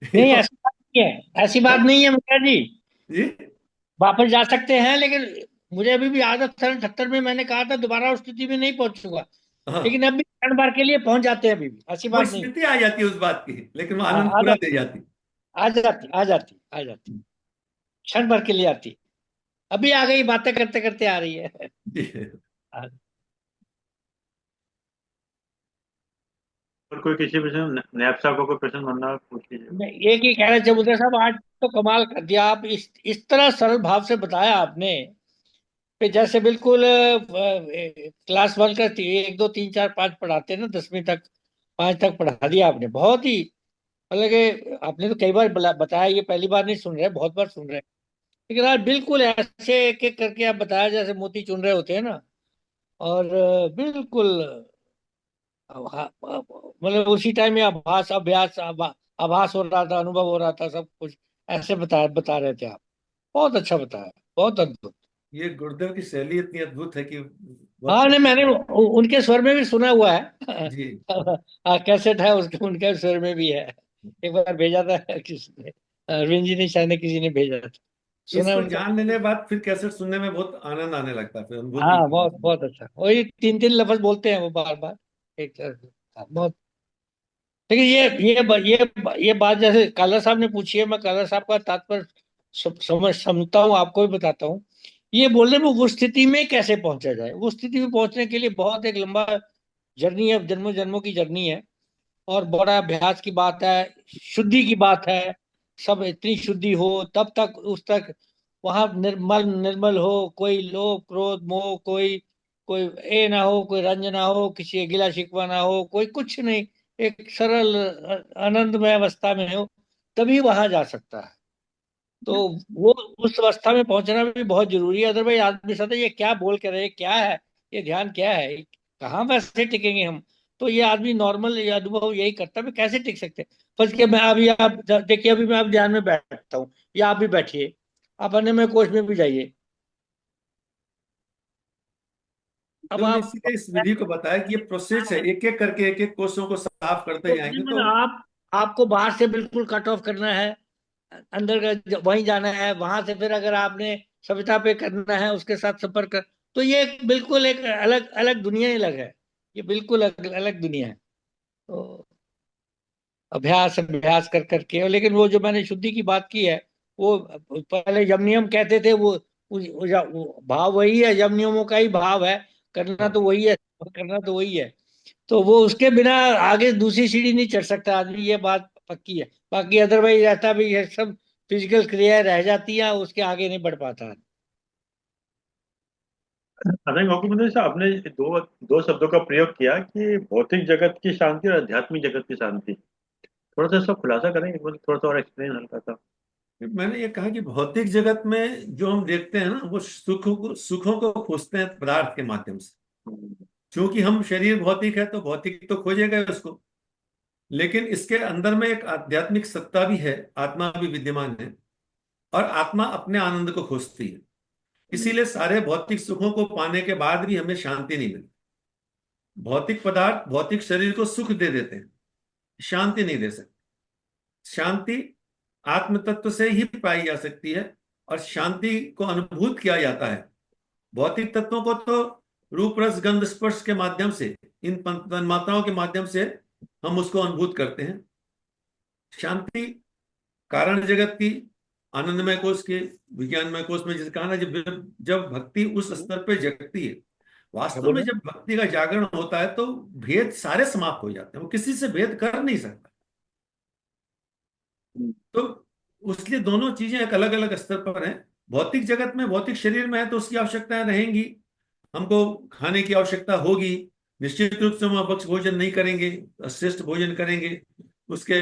नहीं, ऐसी बात नहीं है, ऐसी बात नहीं है मुखिया जी। जी वापस जा सकते हैं, लेकिन मुझे अभी भी याद है 78 में मैंने कहा था दोबारा उस स्थिति में नहीं पहुंचूंगा। हाँ, लेकिन अभी क्षण भर के लिए पहुंच जाते हैं, अभी भी ऐसी वो बात नहीं। स्मृति आ जाती है उस बात की, लेकिन वो हाँ, आनंद आ पूरा दे जाती जाती। आ जाती आ जाती आ जाती, क्षण भर के लिए आती। अभी आ गई, बातें करते करते आ रही है। जी। हाँ। और कोई किसी प्रश्न, नैब साहब को कोई प्रश्न बनना है, पूछ लीजिए। मैं एक ही कह रहे थे मुद्रा साहब, आज तो कमाल कर दिया आप, इस तरह सरल भाव से बताया आपने कि जैसे बिल्कुल क्लास 1 का 1 2 3 4 5 पढ़ाते हैं ना, 10वीं तक, 5 तक पढ़ा दिया आपने। बहुत ही मतलब कि आपने तो कई बार बताया, ये पहली बार नहीं सुन रहे, बहुत बार सुन रहे हैं। लेकिन आज बिल्कुल ऐसे एक एक करके आप बताया जैसे मोती चुन रहे होते हैं ना। और बिल्कुल मतलब उसी टाइम में आभास अभ्यास आभास हो रहा था, अनुभव हो रहा था, सब कुछ ऐसे बता रहे थे आप। बहुत अच्छा बताया, बहुत अद्भुत। ये गुरुदेव की शैली इतनी अद्भुत है कि हाँ बहुत नहीं, मैंने उनके स्वर में भी सुना हुआ है। जी। हाँ, कैसेट है उसके, उनके स्वर में भी है। एक बार भेजा था किसी ने, अरविंद जी ने शायद, किसी ने भेजा था, सुना है इसको उनका। जान लेने के बाद फिर कैसेट सुनने में बहुत आनंद आने लगता है, फिर अनुभूति हाँ, होती बहुत है। बहुत अच्छा, वही तीन तीन लफ्ज बोलते हैं वो बार बार एक तरह से। हाँ, बहुत। लेकिन ये बात जैसे काला साहब ने पूछी है, मैं काला साहब का तात्पर्य समझता हूँ, आपको भी बताता हूँ। ये बोलने में वो स्थिति में कैसे पहुंचा जाए, वो स्थिति में पहुंचने के लिए बहुत एक लंबा जर्नी है, जन्मों जन्मों की जर्नी है, और बड़ा अभ्यास की बात है, शुद्धि की बात है। सब इतनी शुद्धि हो तब तक उस तक वहां निर्मल निर्मल हो, कोई लोभ क्रोध मोह, कोई कोई ए ना हो, कोई रंज ना हो, किसी गिला शिकवा ना हो, कोई कुछ नहीं, एक सरल आनंदमय अवस्था में हो, तभी वहां जा सकता है। तो वो उस अवस्था में पहुंचना भी बहुत जरूरी है। अदरवाइज आदमी सोचता है ये क्या बोल के रहे, क्या है ये, ध्यान क्या है, कहाँ वैसे टिकेंगे हम। तो ये आदमी नॉर्मल ये अनुभव यही करता है, मैं कैसे टिक सकते हैं। फर्ज के मैं अभी, आप देखिए, अभी मैं आप ध्यान में बैठता हूँ, या आप भी बैठिए, आप अन्य में कोच में भी जाइए। अब तो आप, इसीलिए इस विधि को बताया कि ये प्रोसेस है, एक एक करके एक एक कोषों को साफ करते तो जाएंगे मैंने तो। आपको बाहर से बिल्कुल कट ऑफ करना है, अंदर का वहीं जाना है, वहां से फिर अगर आपने सविता पे करना है, उसके साथ संपर्क तो ये बिल्कुल एक अलग अलग दुनिया ही अलग है। ये बिल्कुल अलग, अलग दुनिया है। तो अभ्यास अभ्यास कर करके, लेकिन वो जो मैंने शुद्धि की बात की है, वो पहले यम नियम कहते थे, वो भाव वही है, यम नियमों का ही भाव है, करना तो हाँ। वही है, करना तो वही है। तो वो उसके बिना आगे दूसरी सीढ़ी नहीं चढ़ सकता आदमी, ये बात पक्की है। बाकी अदरवाइज रहता भी ये सब फिजिकल क्रिया रह जाती है, उसके आगे नहीं बढ़ पाता। अनंग हॉकी साहब, आपने दो दो शब्दों का प्रयोग किया कि भौतिक जगत की शांति और आध्यात्मिक जगत की शांति। थोड़ा सा इसका खुलासा करेंगे, मतलब थोड़ा सा और एक्सप्लेन हल्का सा। मैंने ये कहा कि भौतिक जगत में जो हम देखते हैं ना, वो सुखों को खोजते हैं पदार्थ के माध्यम से। हम्म, क्योंकि हम शरीर भौतिक है तो भौतिक तो खोजेगा उसको, लेकिन इसके अंदर में एक आध्यात्मिक सत्ता भी है, आत्मा भी विद्यमान है, और आत्मा अपने आनंद को खोजती है। इसीलिए सारे भौतिक सुखों को पाने के बाद भी हमें शांति नहीं मिलती। भौतिक पदार्थ भौतिक शरीर को सुख दे देते हैं, शांति नहीं दे सकते। शांति आत्म तत्व से ही पाई जा सकती है, और शांति को अनुभूत किया जाता है। भौतिक तत्वों को तो रूप रस गंध स्पर्श के माध्यम से, इन तन्मात्राओं के माध्यम से हम उसको अनुभूत करते हैं। शांति कारण जगत की, आनंदमय कोष के, विज्ञानमय कोष में जिसे कहा ना, जब जब भक्ति उस स्तर पे जगती है, क्या वास्तव में बोले? जब भक्ति का जागरण होता है, तो भेद सारे समाप्त हो जाते हैं, वो किसी से भेद कर नहीं सकता। हम्म, तो उसलिए दोनों चीजें एक अलग अलग स्तर पर हैं। भौतिक जगत में भौतिक शरीर में है तो उसकी आवश्यकताएं रहेंगी, हमको खाने की आवश्यकता होगी। निश्चित रूप से हम अपक्ष भोजन नहीं करेंगे, श्रेष्ठ भोजन करेंगे। उसके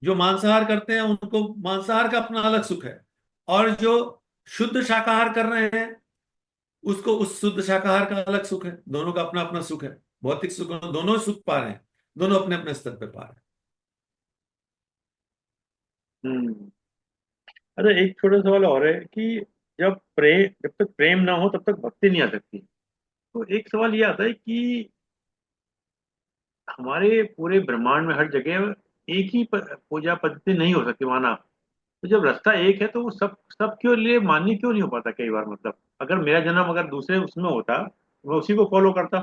जो मांसाहार करते हैं उनको मांसाहार का अपना अलग सुख है, और जो शुद्ध शाकाहार कर रहे हैं उसको उस शुद्ध शाकाहार का अलग सुख है। दोनों का अपना अपना सुख है, भौतिक सुख, दोनों सुख पा रहे हैं, दोनों अपने अपने स्तर पे पा रहे हैं। हम्म। अच्छा, एक छोटा सवाल और है कि जब तक प्रेम ना हो तब तक भक्ति नहीं आ सकती। तो एक सवाल ये आता है कि हमारे पूरे ब्रह्मांड में हर जगह एक ही पूजा पद्धति नहीं हो सकती माना। तो जब रास्ता एक है तो वो सब क्यों लिए मान्य क्यों नहीं हो पाता कई बार, मतलब अगर मेरा जन्म अगर दूसरे उसमें होता तो मैं उसी को फॉलो करता।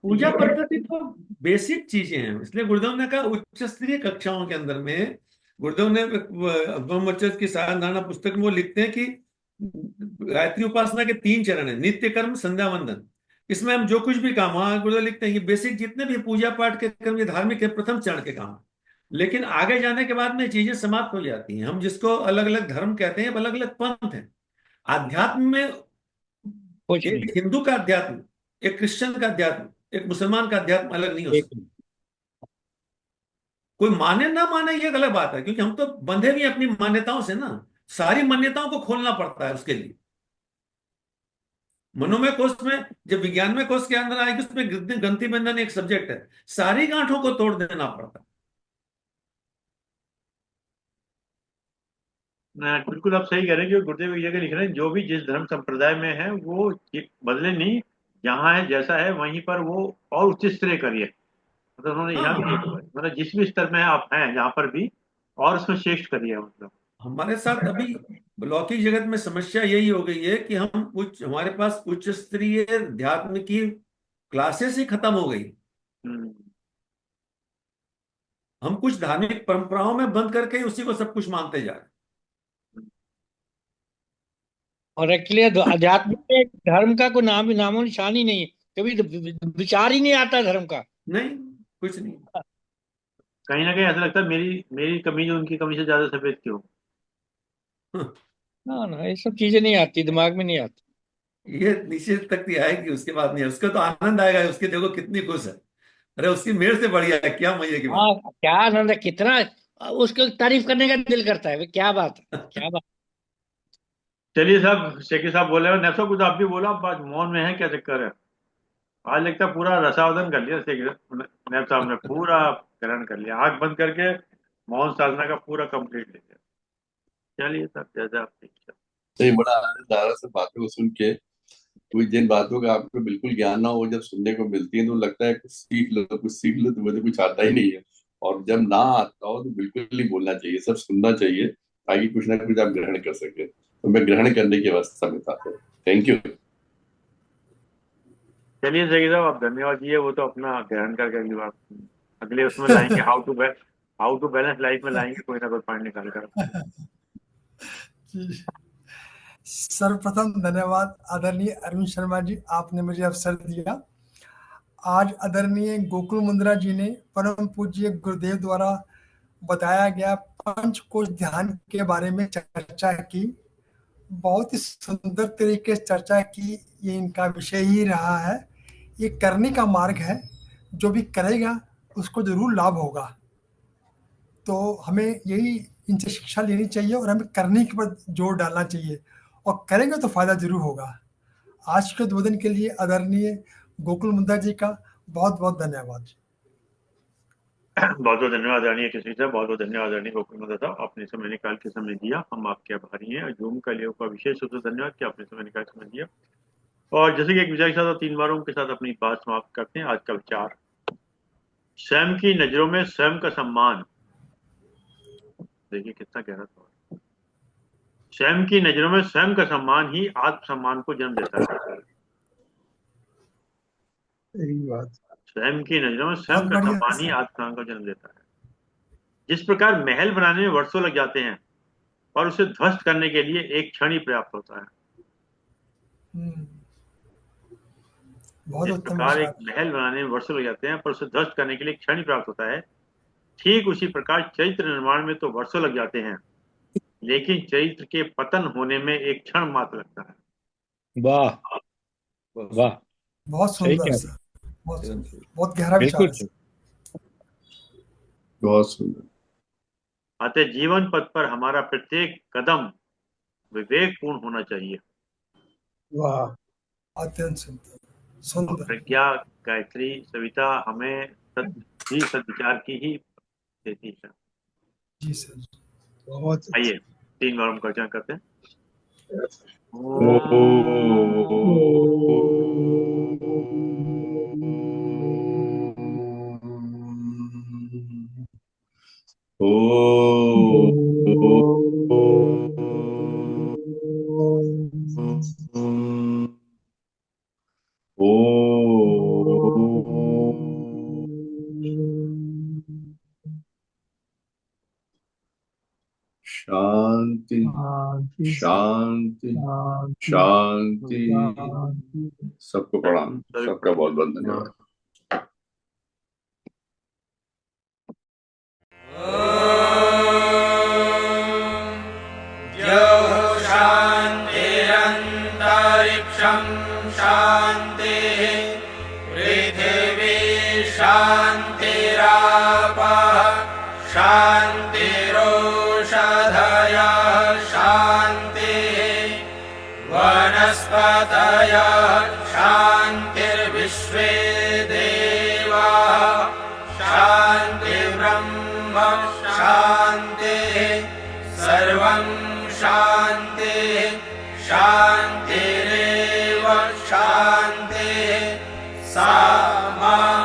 पूजा पद्धति तो बेसिक चीजें हैं, इसलिए गुरुदेव ने कहा उच्च स्तरीय कक्षाओं के अंदर में, गुरुदेव ने ब्रह्मचर्य की साधना धारणा पुस्तक में वो लिखते हैं कि गायत्री उपासना के 3 चरण है, नित्य कर्म संध्या वंदन। इसमें हम जो कुछ भी काम, वहां गुरुदेव लिखते हैं कि बेसिक जितने भी पूजा पाठ के कर्म, ये धार्मिक है, प्रथम चरण के काम। लेकिन आगे जाने के बाद में चीजें समाप्त हो जाती हैं। हम जिसको अलग अलग धर्म कहते हैं, अलग अलग पंथ है। अध्यात्म में कुछ नहीं। एक हिंदू का अध्यात्म, एक क्रिश्चियन का अध्यात्म, एक मुसलमान का अध्यात्म अलग नहीं हो एक सकता। कोई माने ना माने ये गलत बात है, क्योंकि हम तो बंधे भी हैं अपनी मान्यताओं से ना। सारी मान्यताओं को खोलना पड़ता है उसके लिए। मनोमय कोष में, जब विज्ञान में कोष के अंदर आएगी, उसमें ग्रंथि बंधन एक सब्जेक्ट है, सारी गांठों को तोड़ देना पड़ता है। बिल्कुल आप सही कह रहे हैं कि गुरुदेव एक जगह लिख रहे हैं जो भी जिस धर्म संप्रदाय में है वो बदले नहीं, जहाँ है जैसा है वहीं पर वो और उच्च स्तरीय करिए, मतलब उन्होंने यहाँ भी यही बोला, मतलब जिस भी स्तर में आप हैं जहाँ पर भी और उसमें श्रेष्ठ करिए, मतलब। हमारे साथ अभी लौकिक जगत में समस्या यही हो गई है कि हमारे पास उच्च स्तरीय अध्यात्म की क्लासेस ही खत्म हो गई। हम्म। हम कुछ धार्मिक परंपराओं में बंद करके उसी को सब कुछ मानते जा रहे हैं। और एक्चुअली अध्यात्म में धर्म का कोई नामो निशान ही नहीं है, कभी विचार ही नहीं आता धर्म का। नहीं, कुछ नहीं। कहीं ना कहीं ऐसा लगता है मेरी मेरी कमीज उनकी कमीज से ज्यादा सफेद क्यों। ना ना, ये सब चीजें नहीं आती, दिमाग में नहीं आती। ये निश्चित तक आएगी, उसके बाद नहीं। उसका तो आनंद आएगा, उसके देखो कितनी खुश है। अरे उसकी मेरे से बढ़िया है, क्या मजे की बात। हाँ, क्या आनंद है, कितना उसको तारीफ करने का दिल करता है, क्या बात है, क्या बात। चलिए साहब, शेखी साहब बोले, और नैफसा कुछ आप भी बोला, आप आज मौन में है, क्या चक्कर है? आज लगता है पूरा रसावदन कर लिया शेखी नैब साहब ने, पूरा ग्रहण कर लिया, आंख बंद करके मौन साधना का पूरा कंप्लीट ले लिया। चलिए साहब, जैसा आप ठीक है। नहीं, बड़ा आनंद आ रहा सब बातों को सुन के। कोई जिन बातों का आपको बिल्कुल ज्ञान ना हो, जब सुनने को मिलती है तो लगता है कुछ सीख लो, कुछ सीख लो, तो मुझे कुछ आता ही नहीं है। और जब ना आता हो तो बिल्कुल नहीं बोलना चाहिए, सब सुनना चाहिए, ताकि कुछ ना कुछ आप ग्रहण कर सके। तो मैं ग्रहण करने की अवस्था में था। Thank you. चलिए शेखी साहब, आप धन्यवाद दिए, वो तो अपना ग्रहण करके अगली बार अगले उसमें लाएंगे, हाउ टू बैलेंस लाइफ में लाएंगे, कोई ना कोई पॉइंट निकाल कर। सर्वप्रथम धन्यवाद आदरणीय अरविंद शर्मा जी, आपने मुझे अवसर दिया। आज आदरणीय गोकुल मुंद्रा जी ने परम पूज्य गुरुदेव द्वारा बताया गया पंचकोश ध्यान के बारे में चर्चा की। बहुत ही सुंदर तरीके से चर्चा की, ये इनका विषय ही रहा है। ये करने का मार्ग है, जो भी करेगा उसको जरूर लाभ होगा। तो हमें यही इनसे शिक्षा लेनी चाहिए और हमें करने के पर जोर डालना चाहिए, और करेंगे तो फायदा जरूर होगा। आज के उद्बोधन के लिए आदरणीय गोकुल मुंद्रा जी का बहुत बहुत धन्यवाद। बहुत बहुत धन्यवाद आदरणीय किसी साहब, बहुत बहुत धन्यवाद आदरणीय गोकुल मुंद्रा साहब, आपने समय निकाल के समय दिया, हम आपके आभारी हैं। जूम का लियो का विशेष रूप से धन्यवाद कि आपने समय निकाल के समय दिया। और जैसे कि एक विचार के साथ और 3 बारों के साथ अपनी बात समाप्त करते हैं। आज का विचार, स्वयं की नजरों में स्वयं का सम्मान। देखिए कितना गहरा सवाल। स्वयं की नजरों में स्वयं का सम्मान ही आत्मसम्मान को जन्म देता है। स्वयं की नजरों में स्वयं का सम्मान ही आत्मसम्मान को जन्म देता है। जिस प्रकार महल बनाने में वर्षों लग जाते हैं और उसे ध्वस्त करने के लिए एक क्षण ही पर्याप्त होता है। बहुत जिस प्रकार एक महल बनाने में वर्षों लग जाते हैं पर उसे ध्वस्त करने के लिए एक क्षण ही प्राप्त होता है, ठीक उसी प्रकार चरित्र निर्माण में तो वर्षों लग जाते हैं, लेकिन चरित्र के पतन होने में एक क्षण मात्र लगता है। वाह वाह, बहुत सही सुंदर क्या, सर, बहुत गहरा विचार बिल्कुल है। बहुत सुंदर। अतः जीवन पथ पर हमारा प्रत्येक कदम विवेकपूर्ण होना चाहिए। वाह, अत्यंत सुंदर सुंदर। प्रज्ञा, गायत्री, सविता हमें सद्विचार की ही देती है। जी सर, बहुत आइए 3 बार हम गर्जन करते हैं। शांति शांति शांति। सबको प्रणाम, सबका बहुत बहुत धन्यवाद। शान्तिरन्तरिक्षं शान्तिः, पृथिवी शान्तिरापः शान्तिरोषधयः शान्तिः, वनस्पतयः शान्तिर्विश्वे देवाः शान्तिर्ब्रह्म शान्तिः, सर्वं शान्तिः शान्तिरेव शान्तिः। मा